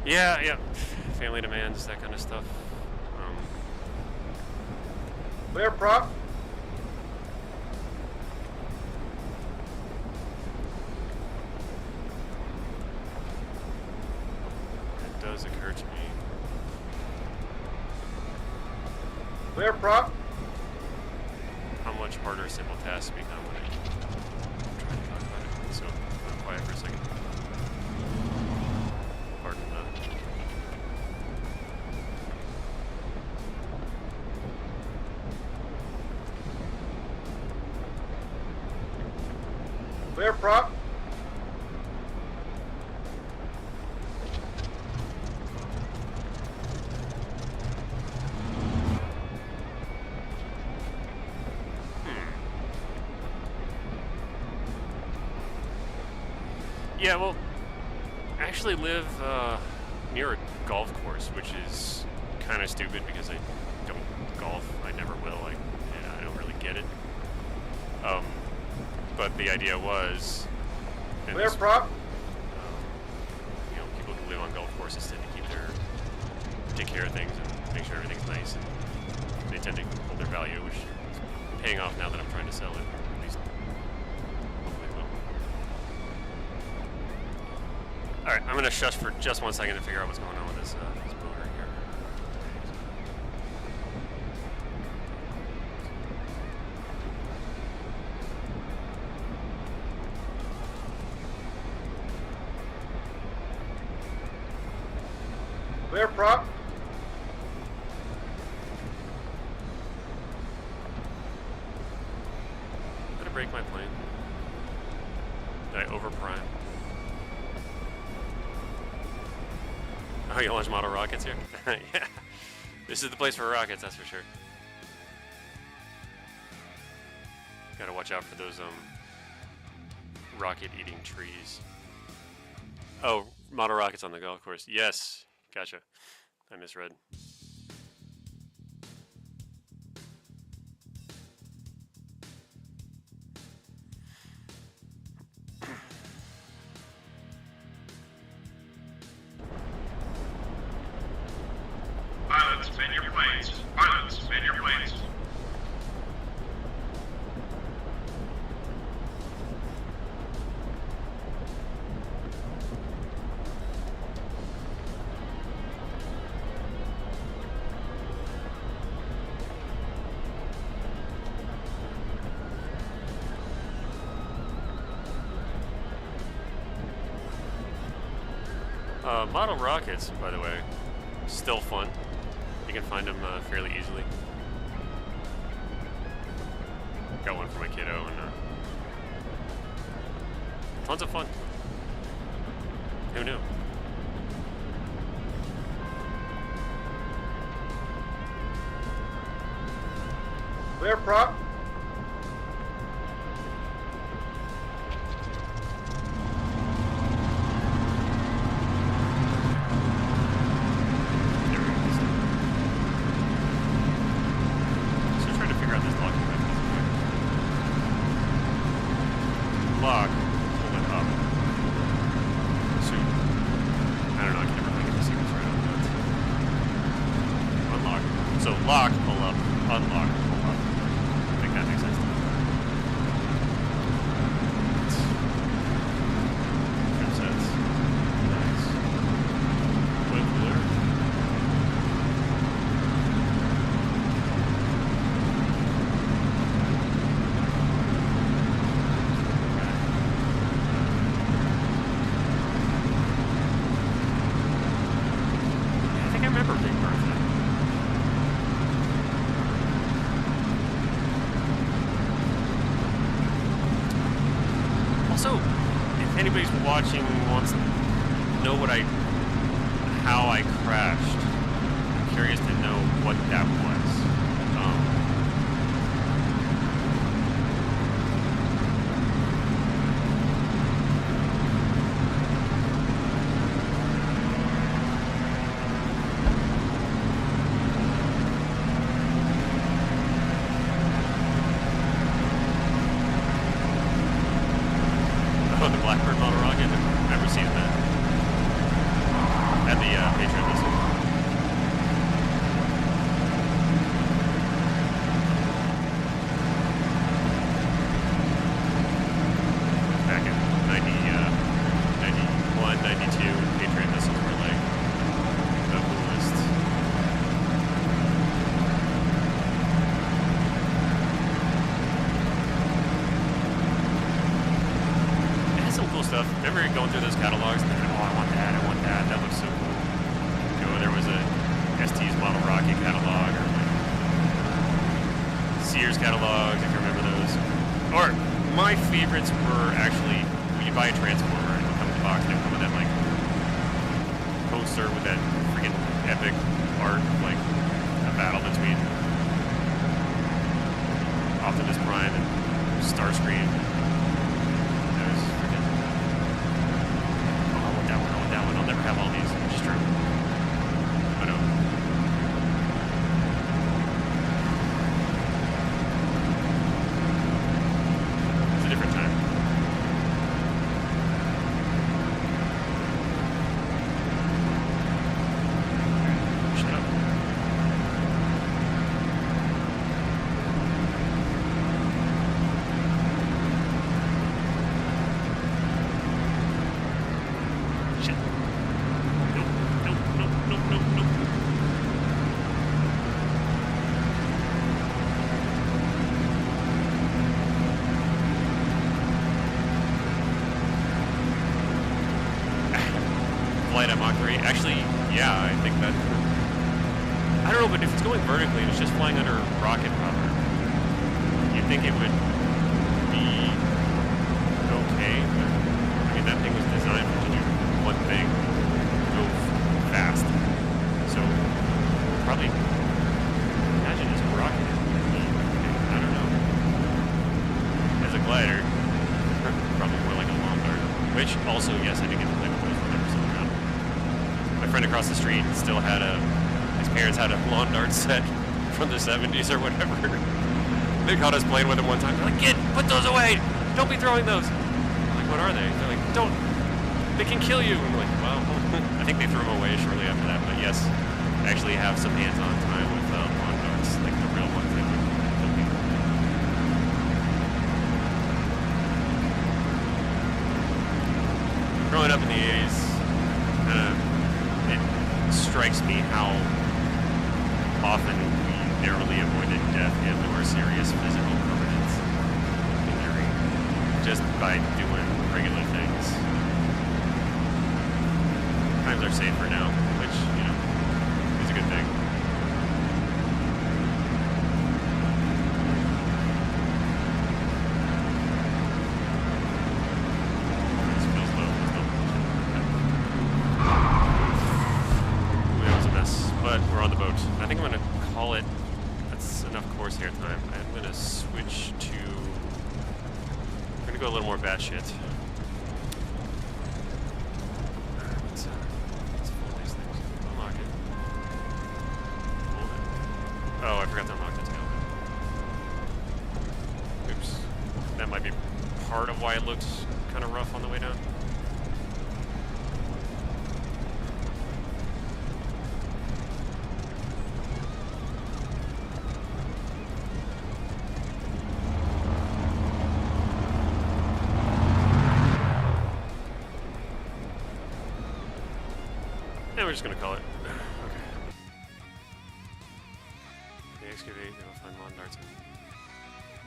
Yeah. Family demands, that kind of stuff. Clear prop. It does occur to me. Clear prop. How much harder simple tasks become when I'm trying to talk about it. So I'm quiet for a second. Pardon the... Clear prop. Yeah, well, I actually live near a golf course, which is kind of stupid because I don't golf. I never will. I don't really get it. But the idea was... Clear prop. People who live on golf courses tend to take care of things and make sure everything's nice, and they tend to hold their value, which is paying off now that I'm trying to sell it, or at least hopefully it will. Alright, I'm going to shush for just 1 second to figure out what's going on with this motor here. Clear prop. Did I break my plane? Did I overprime? Oh, you launch model rockets here? Yeah. This is the place for rockets, that's for sure. Gotta watch out for those rocket-eating trees. Oh, model rockets on the golf course. Yes. Gotcha. I misread. Pilots, man your planes. Pilots, man your planes. Model rockets, by the way, still fun. You can find them fairly easily. Got one for my kiddo, and tons of fun. Who knew? Clear prop. Watching wants to know how I crashed. I'm curious to know what that was. Remember going through those catalogs and thinking, oh, I want that, that looks so cool. You know, there was a ST's model rocket catalog, or like Sears catalogs, if you remember those. Or my favorites were actually when you buy a Transformer and it'll come in the box and it'll come with that like poster with that freaking epic art of like a battle between Optimus Prime and Starscream. I'll never have all these, which is true. But it's a different time. Shut up. Shit. Flight at Mach 3? Actually, yeah, I think that... I don't know, but if it's going vertically and it's just flying under rocket power, you'd think it would be okay, but I mean, that thing was designed to do one thing, go fast. So, probably imagine as a rocket, it would be okay. I don't know. As a glider, probably more like a lawn dart. Which, also, yes, I do get to play with those when they're still around. My friend across the street still had his parents had a lawn dart set from the 70s or whatever. They caught us playing with them one time. They're like, kid, put those away! Don't be throwing those! I'm like, what are they? They're like, don't! They can kill you! I'm like, well, I think they threw them away shortly after that, but yes, I actually have some hands-on time with lawn darts, like the real ones that would kill people. Growing up in the 80s, it strikes me how often we narrowly avoided death and or serious physical permanent injury just by doing regular things. times are safer now, which, you know, is a good thing. This feels low. Ooh, that was a mess, but we're on the boat. I think I'm going to call it. That's enough Corsair time. I'm going to switch to... I'm going to go a little more batshit. Oh, I forgot to unlock the tail. Oops. That might be part of why it looked kind of rough on the way down. And we're just going to call it. Excavate, they will find modern darts and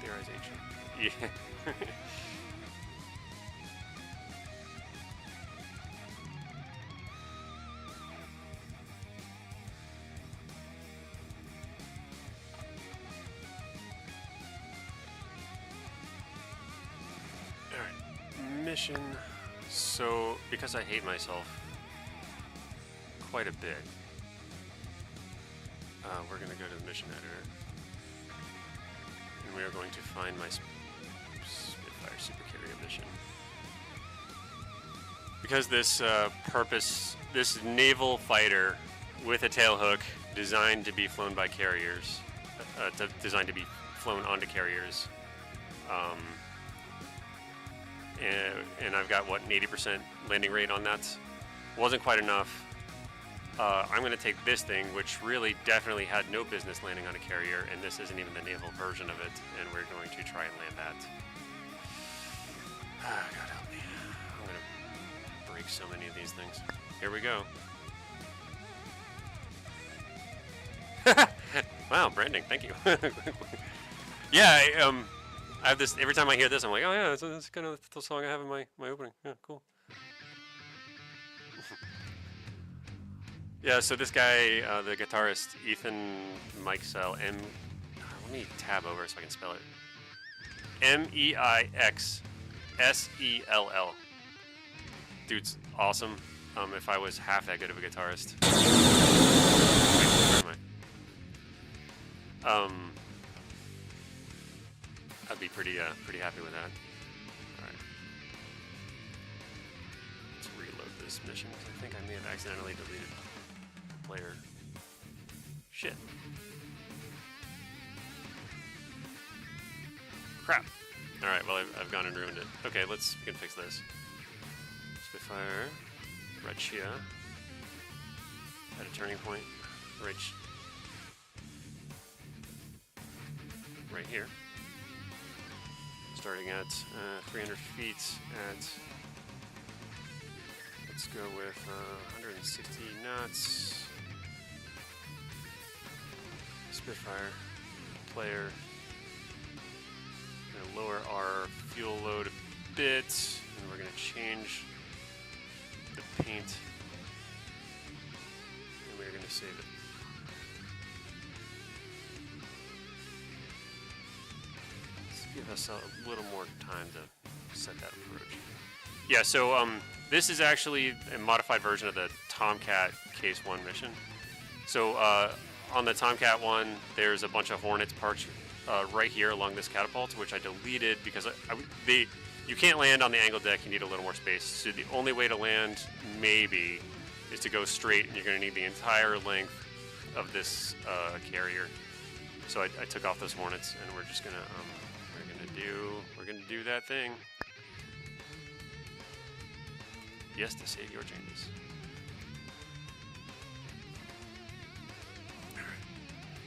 theorization. Yeah. Alright. Mission. So, because I hate myself quite a bit, we're going to go to the mission editor, and we are going to find my Spitfire Supercarrier mission. Because this this naval fighter with a tailhook designed to be flown by carriers, designed to be flown onto carriers, and I've got what, an 80% landing rate on that. Wasn't quite enough. I'm going to take this thing, which really definitely had no business landing on a carrier, and this isn't even the naval version of it, and we're going to try and land that. God help me. I'm going to break so many of these things. Here we go. Wow, branding, thank you. Yeah, I have this, every time I hear this, I'm like, oh yeah, that's kind of the song I have in my opening. Yeah, cool. Yeah, so this guy, the guitarist, Ethan Meixell, let me tab over so I can spell it. M-E-I-X-S-E-L-L. Dude's awesome. If I was half that good of a guitarist. Wait, where am I? I'd be pretty happy with that. Alright. Let's reload this mission, because I think I may have accidentally deleted player. Shit. Crap. Alright, well I've gone and ruined it. Okay, we can fix this. Spitfire. Rachia. At a turning point. Right here. Starting at 300 feet at... Let's go with 160 knots. Spitfire, player. We're gonna lower our fuel load a bit, and we're gonna change the paint, and we're gonna save it. Let's give us a little more time to set that approach. Yeah, so this is actually a modified version of the Tomcat Case 1 mission. So on the Tomcat 1, there's a bunch of Hornets parked right here along this catapult, which I deleted because you can't land on the angled deck, you need a little more space. So the only way to land, maybe, is to go straight, and you're going to need the entire length of this carrier. So I took off those Hornets, and we're just going to, we're going to do that thing. Yes, to save your changes. Alright.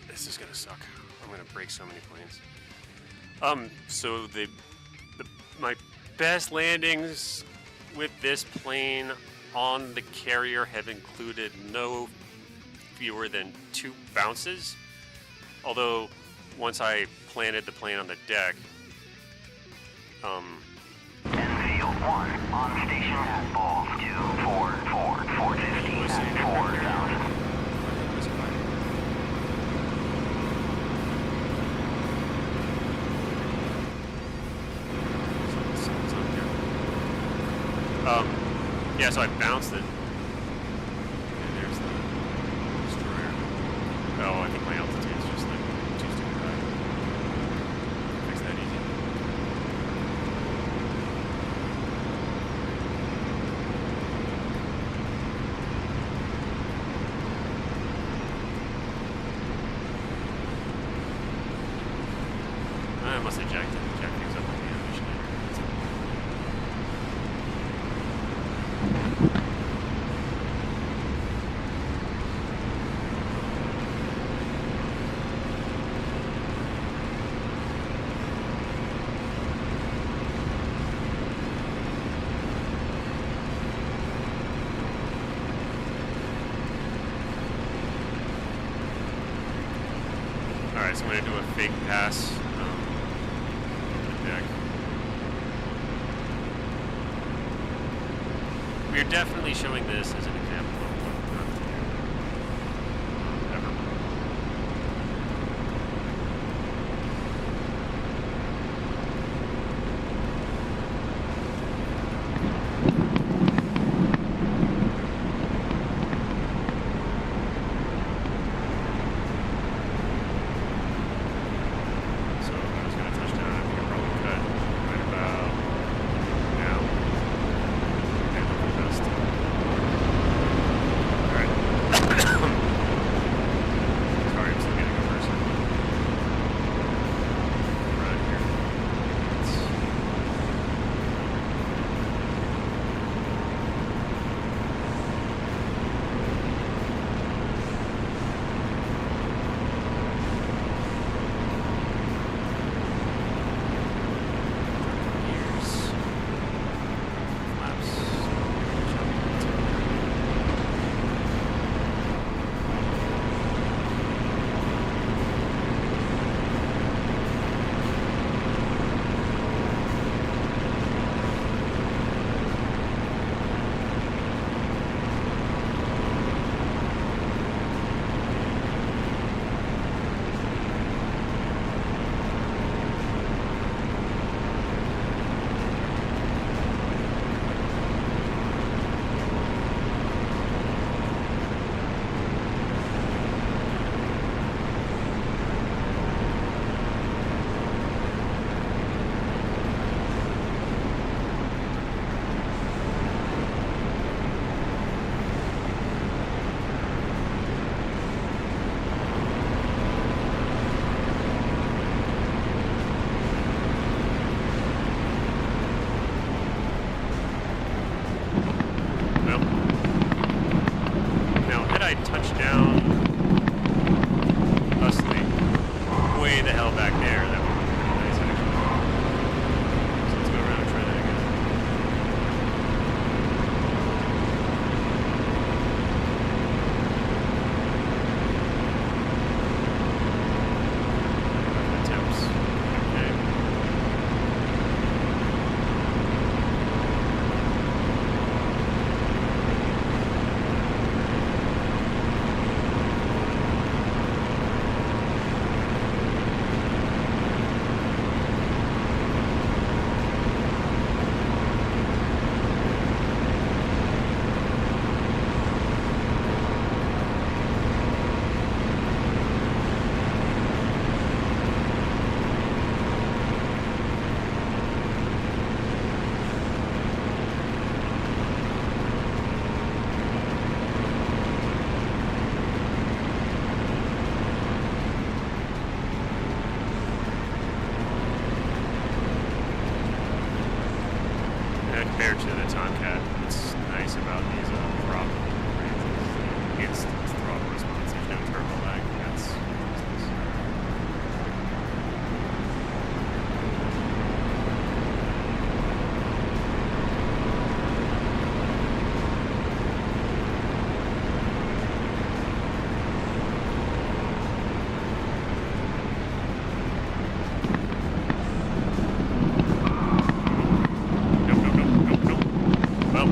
This is gonna suck. I'm gonna break so many planes. So my best landings with this plane on the carrier have included no fewer than 2 bounces. Although once I planted the plane on the deck, Enfield 1 on station at Balls 244 450. F4 down. Yeah, so I bounced it. And there's the destroyer. Oh, I think my altitude's just like too stupid high. Fix that easy. I must have jacked things up on the ammunition. Alright, so I'm going to do a fake pass on the deck. We are definitely showing this as an example of what not to do. Ever. So I was going to touch down. I think I probably cut right about now. Okay, look at best. Alright. Sorry, I'm still getting a person. Right here. Gears. Flaps. Well, now had I touched down thusly way the hell back there, that would be pretty nice actually. So let's go around and try that again. Attempts. Okay. Compared to the Tomcat, what's nice about these throttle rates is instant throttle response. There's no turbo lag. That's nice. Nope. Well,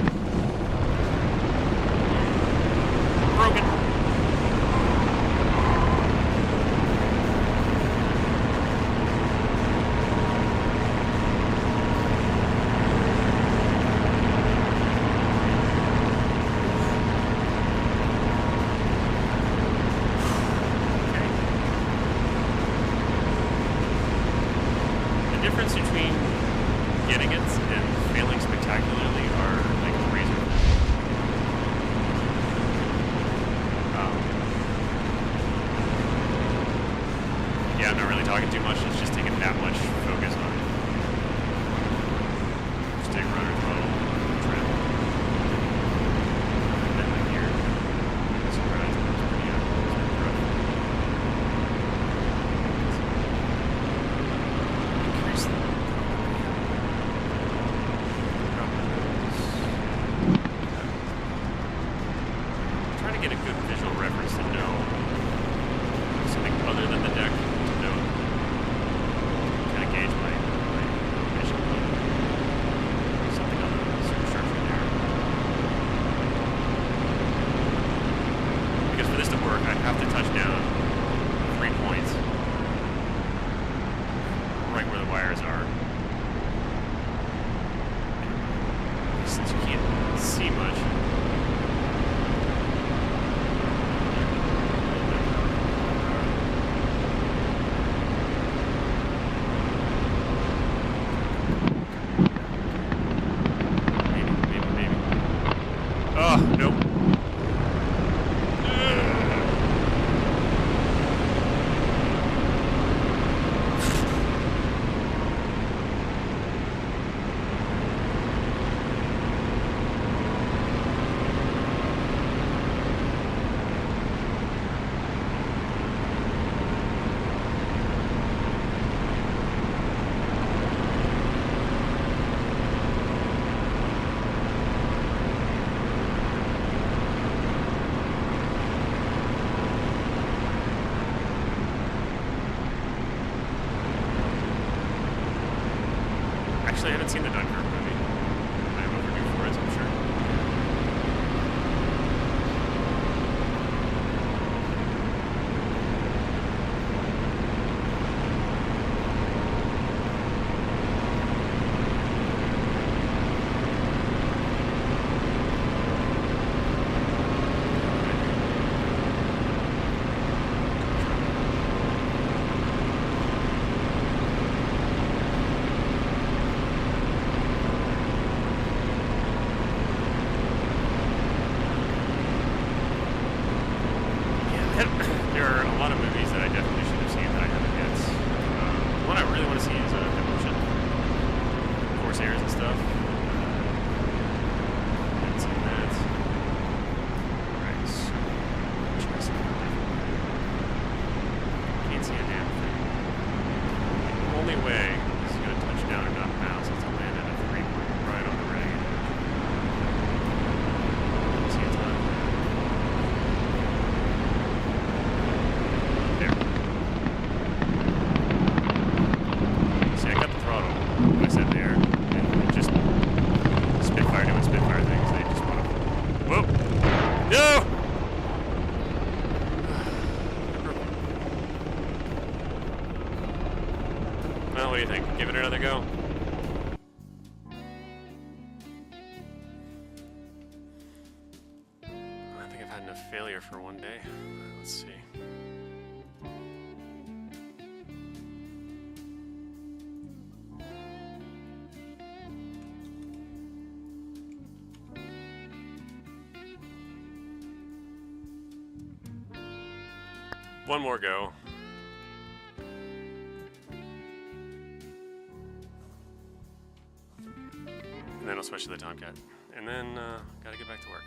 Spitfire doing Spitfire things. They just want to. Whoa! No! Well, what do you think? Give it another go? I think I've had enough failure for one day. Let's see. One more go. And then I'll switch to the Tomcat. And then, gotta get back to work.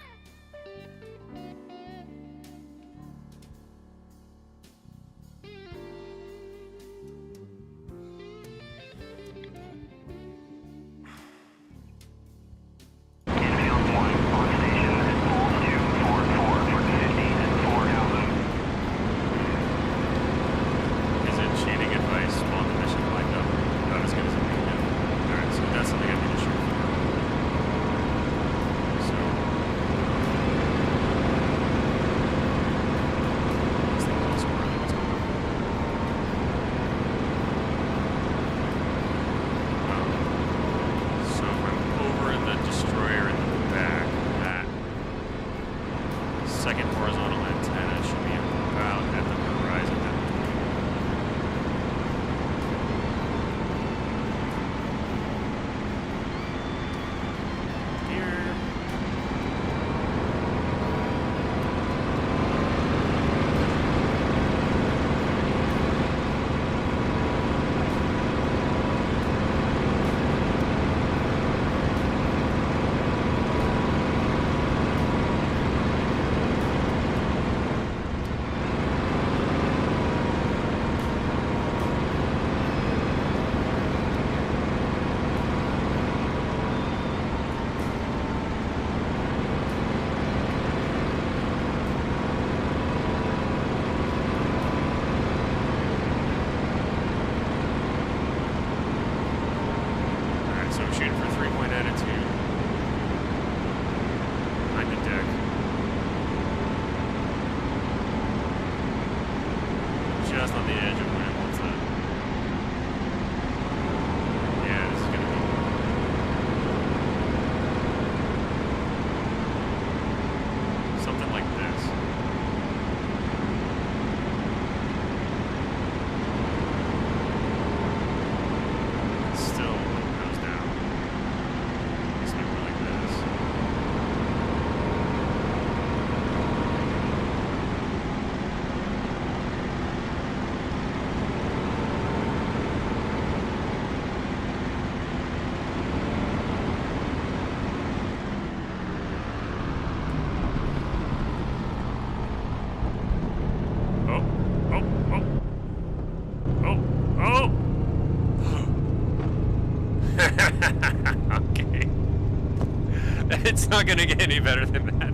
It's not gonna get any better than that.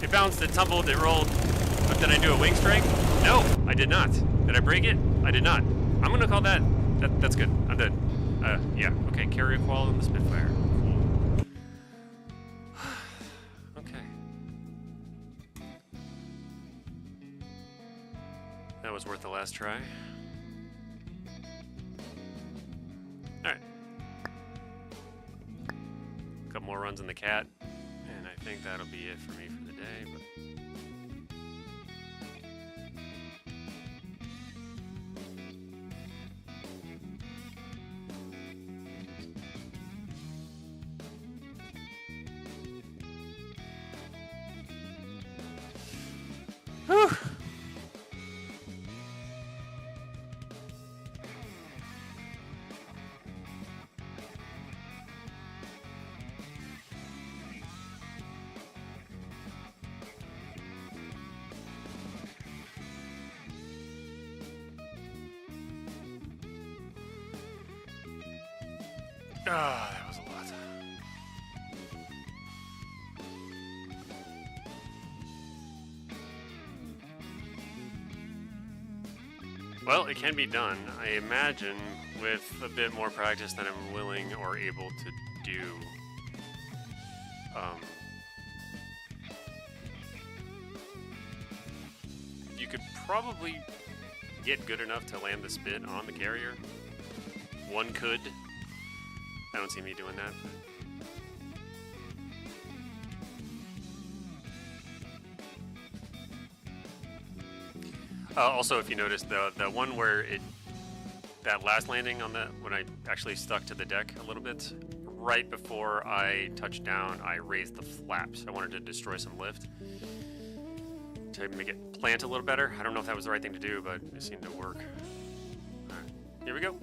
It bounced, it tumbled, it rolled. But did I do a wing strike? No, I did not. Did I break it? I did not. I'm gonna call that's good. I'm done. Yeah, okay, carrier qual on the Spitfire. Cool. Okay. That was worth the last try. Alright. Couple more runs in the cat, and I think that'll be it for me for the day. But whew. Ah, that was a lot. Well, it can be done. I imagine with a bit more practice than I'm willing or able to do. You could probably get good enough to land the spit on the carrier. One could. I don't see me doing that. Also, if you notice, the one where that last landing on when I actually stuck to the deck a little bit, right before I touched down, I raised the flaps. I wanted to destroy some lift to make it plant a little better. I don't know if that was the right thing to do, but it seemed to work. All right, here we go.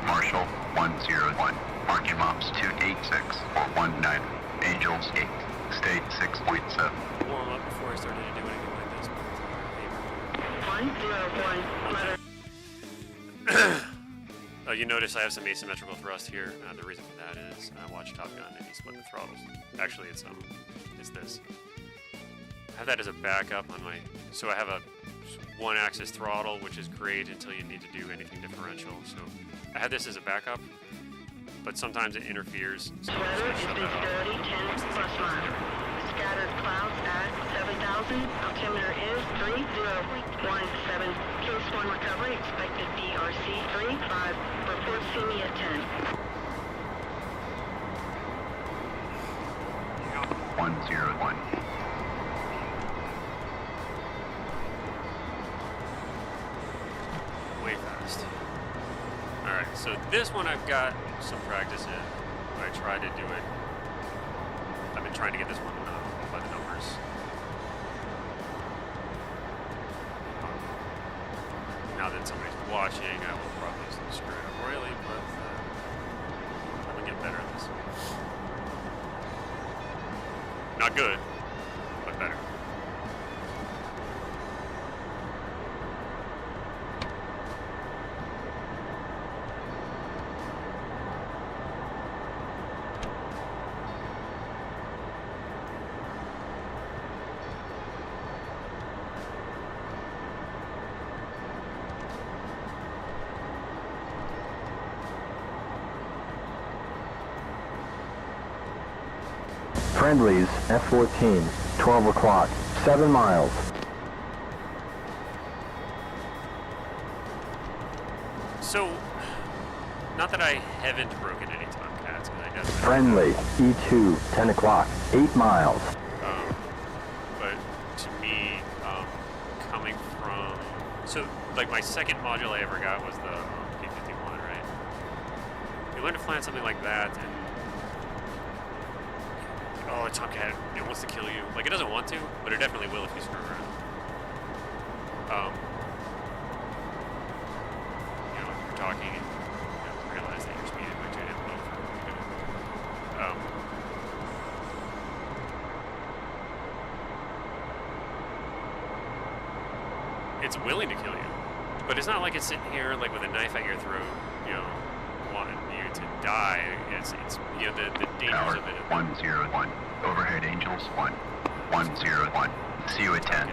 Marshall 101, marking mops 286 or 19, Angels 8, state 6.7. Warm up before I started to do anything like this. 101. You notice I have some asymmetrical thrust here. The reason for that is I watched Top Gun and he split the throttles. Actually, it's this. I have that as a backup on my. So I have a one-axis throttle, which is great until you need to do anything differential. So I have this as a backup, but sometimes it interferes. So Weather is visibility 10 plus miles. Scattered clouds at 7,000. Altimeter is 3017. Case 1 recovery. Expected BRC 35. Report see me at 10. 101. Way fast. Alright, so this one I've got some practice in. I tried to do it. I've been trying to get this one by the numbers. Now that somebody's watching, I will probably screw it up royally, but I'm gonna get better at this. Not good, but better. Friendlies, F14, 12 o'clock, 7 miles. So, not that I haven't broken any Tomcats, because I definitely... Friendly, E2, 10 o'clock, 8 miles. But to me, coming from... So, like, my second module I ever got was the P51, right? You learn to fly on something like that, and... Oh, a Tomcat, it wants to kill you. Like, it doesn't want to, but it definitely will if you screw around. You know, if you're talking and you realize that you're speeding way too damn low for what you're doing. It's willing to kill you, but it's not like it's sitting here, like, with a knife at your throat, you know, wanting you to die. It's you know, the dangers Tower of it. 101, overhead Angels 1, 101, see you at 10.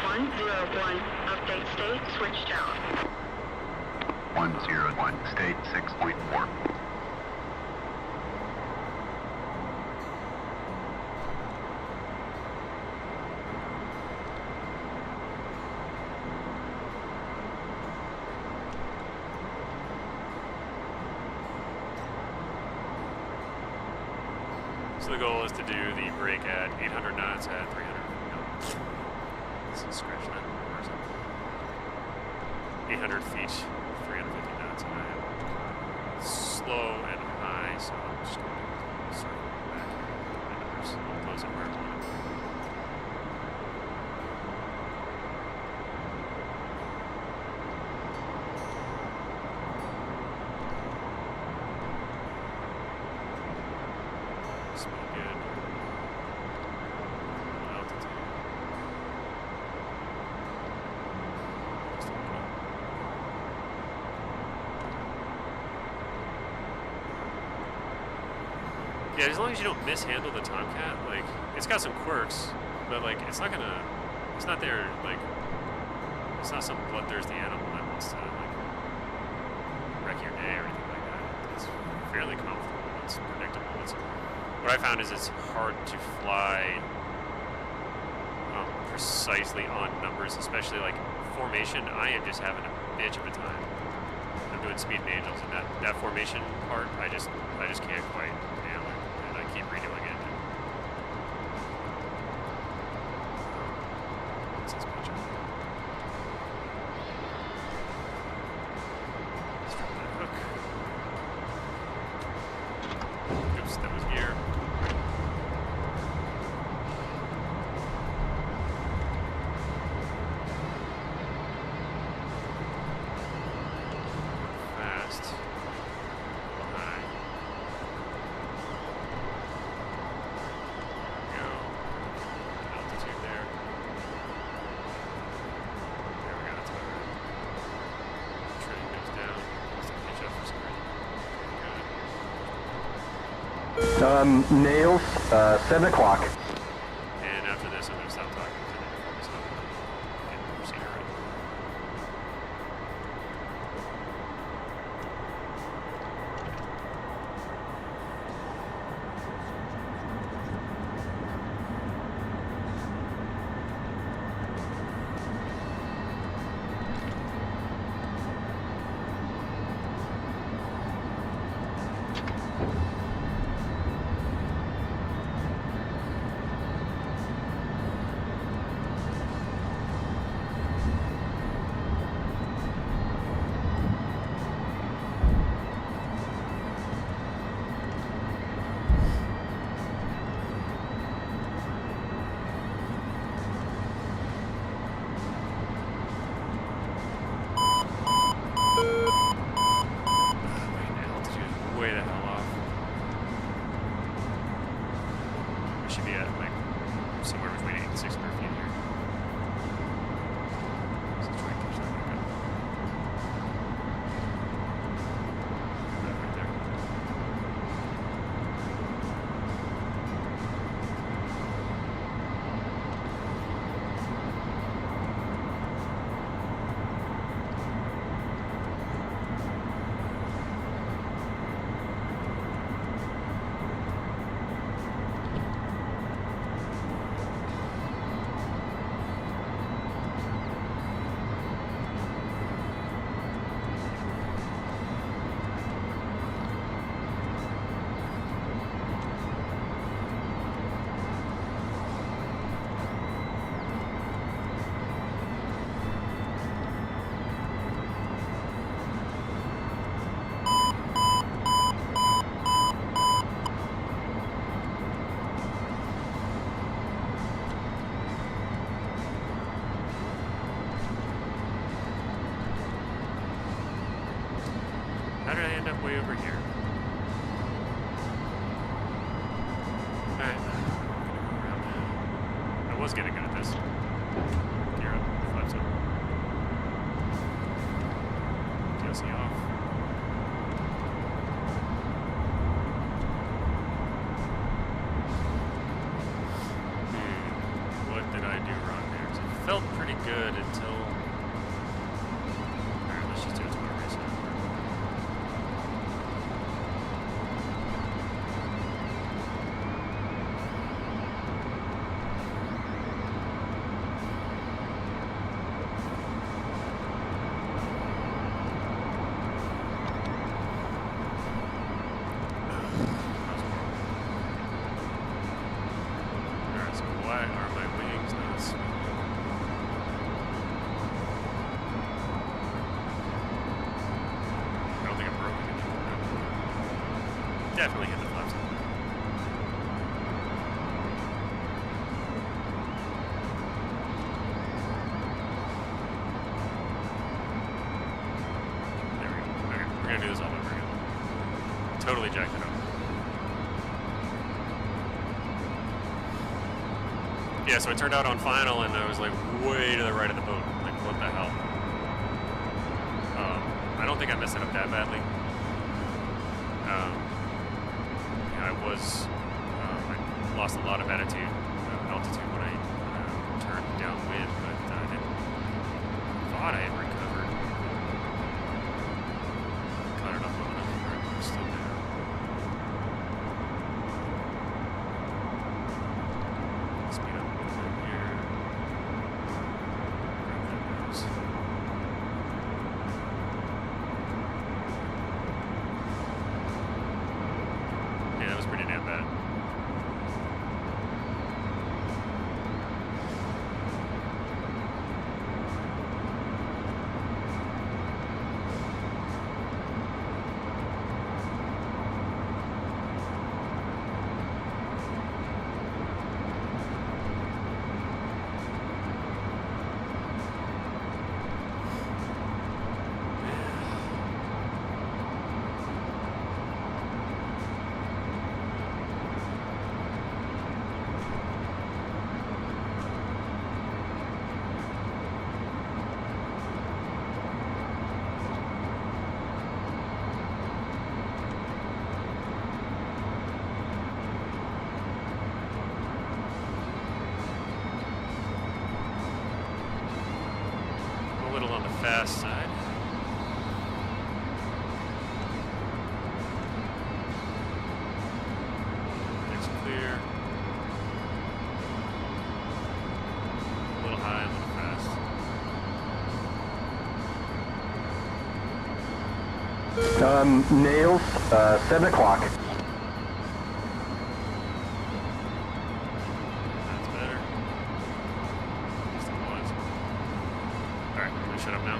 101. Update state. Switch tower. 101, state 6.4. So the goal is to do the break at 800 knots at 300. No. Let's scratch that. Where's it? 800 feet, 350 knots, and I am slow and high, so I'm just going to circle back my numbers. I'll close it where I want it. Speed good. Altitude. Yeah, as long as you don't mishandle the Tomcat, like, it's got some quirks, but, like, it's not gonna, it's not there, like, it's not some bloodthirsty animal that wants to, like, wreck your day or anything like that. It's fairly comfortable, it's predictable. What I found is it's hard to fly precisely on numbers, especially, like, formation. I am just having a bitch of a time. I'm doing speed and angels, and that formation part, I just can't quite nail it, and I keep redoing it. What's this picture? Let's drop that hook. Oops, that was gear. Nails, 7 o'clock. And after this, I'm going to stop talking and focus on getting the procedure right. How did I end up way over here? Alright, I'm gonna go around. I was getting good at this. Gear up, flaps up. DLC off. What did I do wrong there? 'Cause it felt pretty good until... Alright, let's just do it to my race now. Why are my wings not spinning? I don't think I'm broken anything. Definitely hit the flaps. There we go. Okay, we're gonna do this all over again. Totally jacked it up. Yeah, so I turned out on final, and I was like way to the right of the boat. Like, what the hell? I don't think I messed it up that badly. Yeah, I was I lost a lot of altitude when I turned downwind, but I thought I had recovered. Caught it up long enough where it was still there. Speed up a little bit here. Grab that nose. Yeah, that was pretty damn bad. A little on the fast side. It's clear. A little high, a little fast. Nails, 7 o'clock. That's better. At least it was. Alright, I'm gonna shut up now.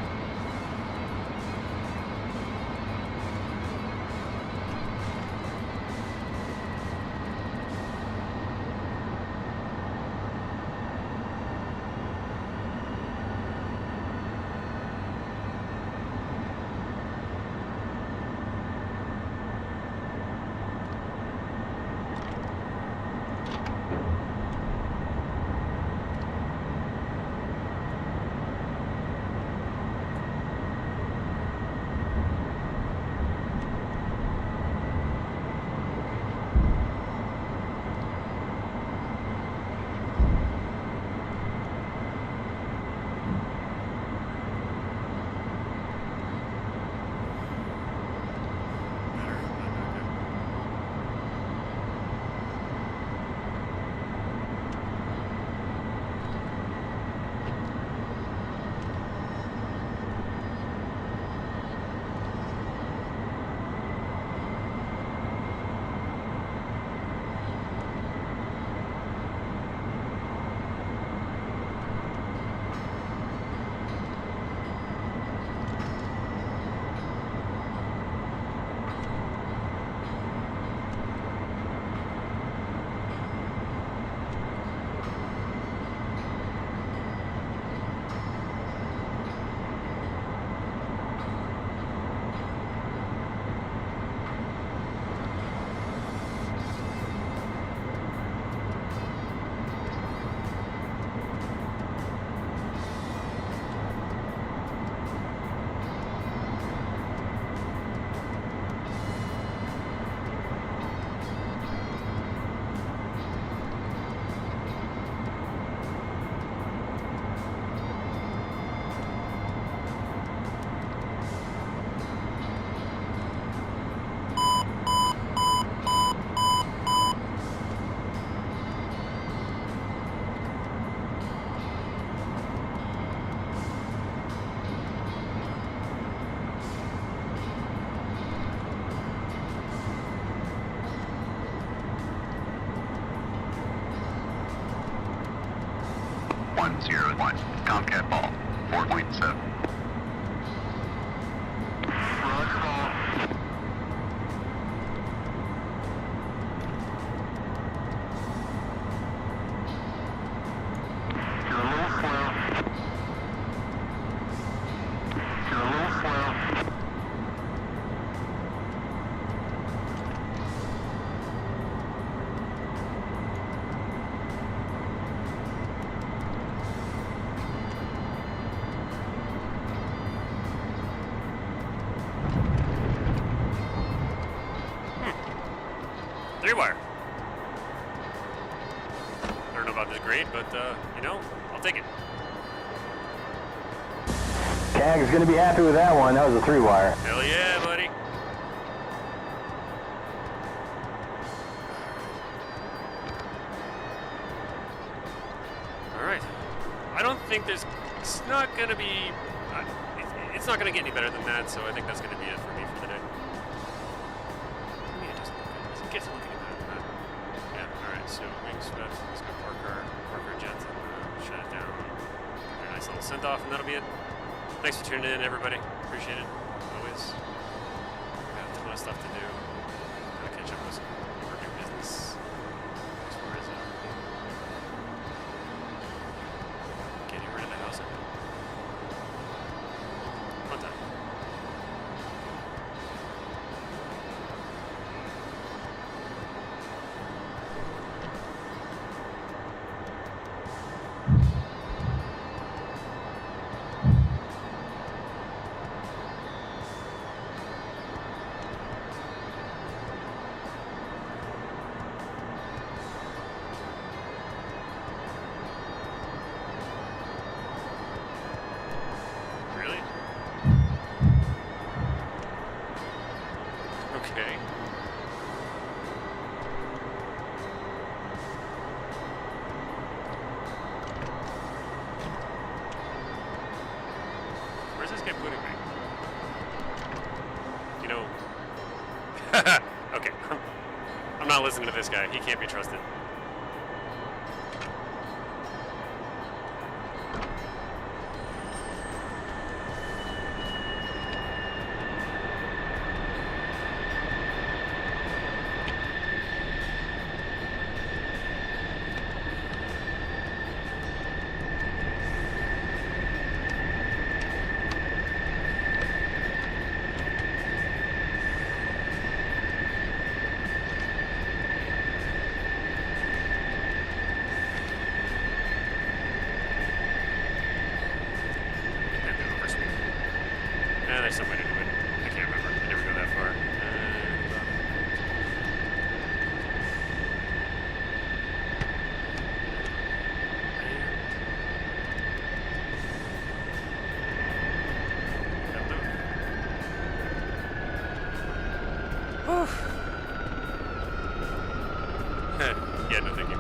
Tomcat ball, 4.7. Roger ball. You're a little slow. You're a little slow. you know, I'll take it. CAG is going to be happy with that one. That was a 3-wire. Hell yeah, buddy. All right. I don't think there's. It's not gonna be. It's not gonna get any better than that. So I think that's gonna be it for me for the day. I mean, it doesn't look good. It gets looking at that. Yeah. All right. So wings swept. Let's go park our jets and shut it down. Get a nice little send off, and that'll be it. Thanks for tuning in, everybody. Appreciate it. Always. Got a ton of stuff to do. Gotta catch up with some overdue business. As far as getting rid of the house. Fun time. Really? Okay. Where's this guy putting me? You know. Okay. I'm not listening to this guy. He can't be trusted. There's some way to do it. I can't remember. I never go that far. Yeah, no, thank you.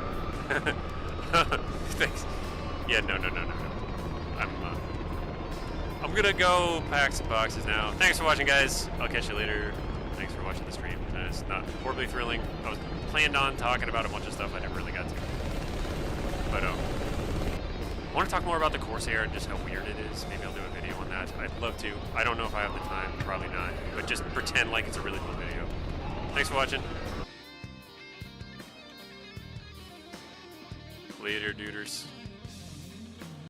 Thanks. Yeah, no. I'm gonna go pack some boxes now. Thanks for watching, guys. I'll catch you later. Thanks for watching the stream. It's not horribly thrilling. I was planned on talking about a bunch of stuff I never really got to. But I want to talk more about the Corsair and just how weird it is. Maybe I'll do a video on that. I'd love to. I don't know if I have the time. Probably not. But just pretend like it's a really cool video. Thanks for watching. Later, duders.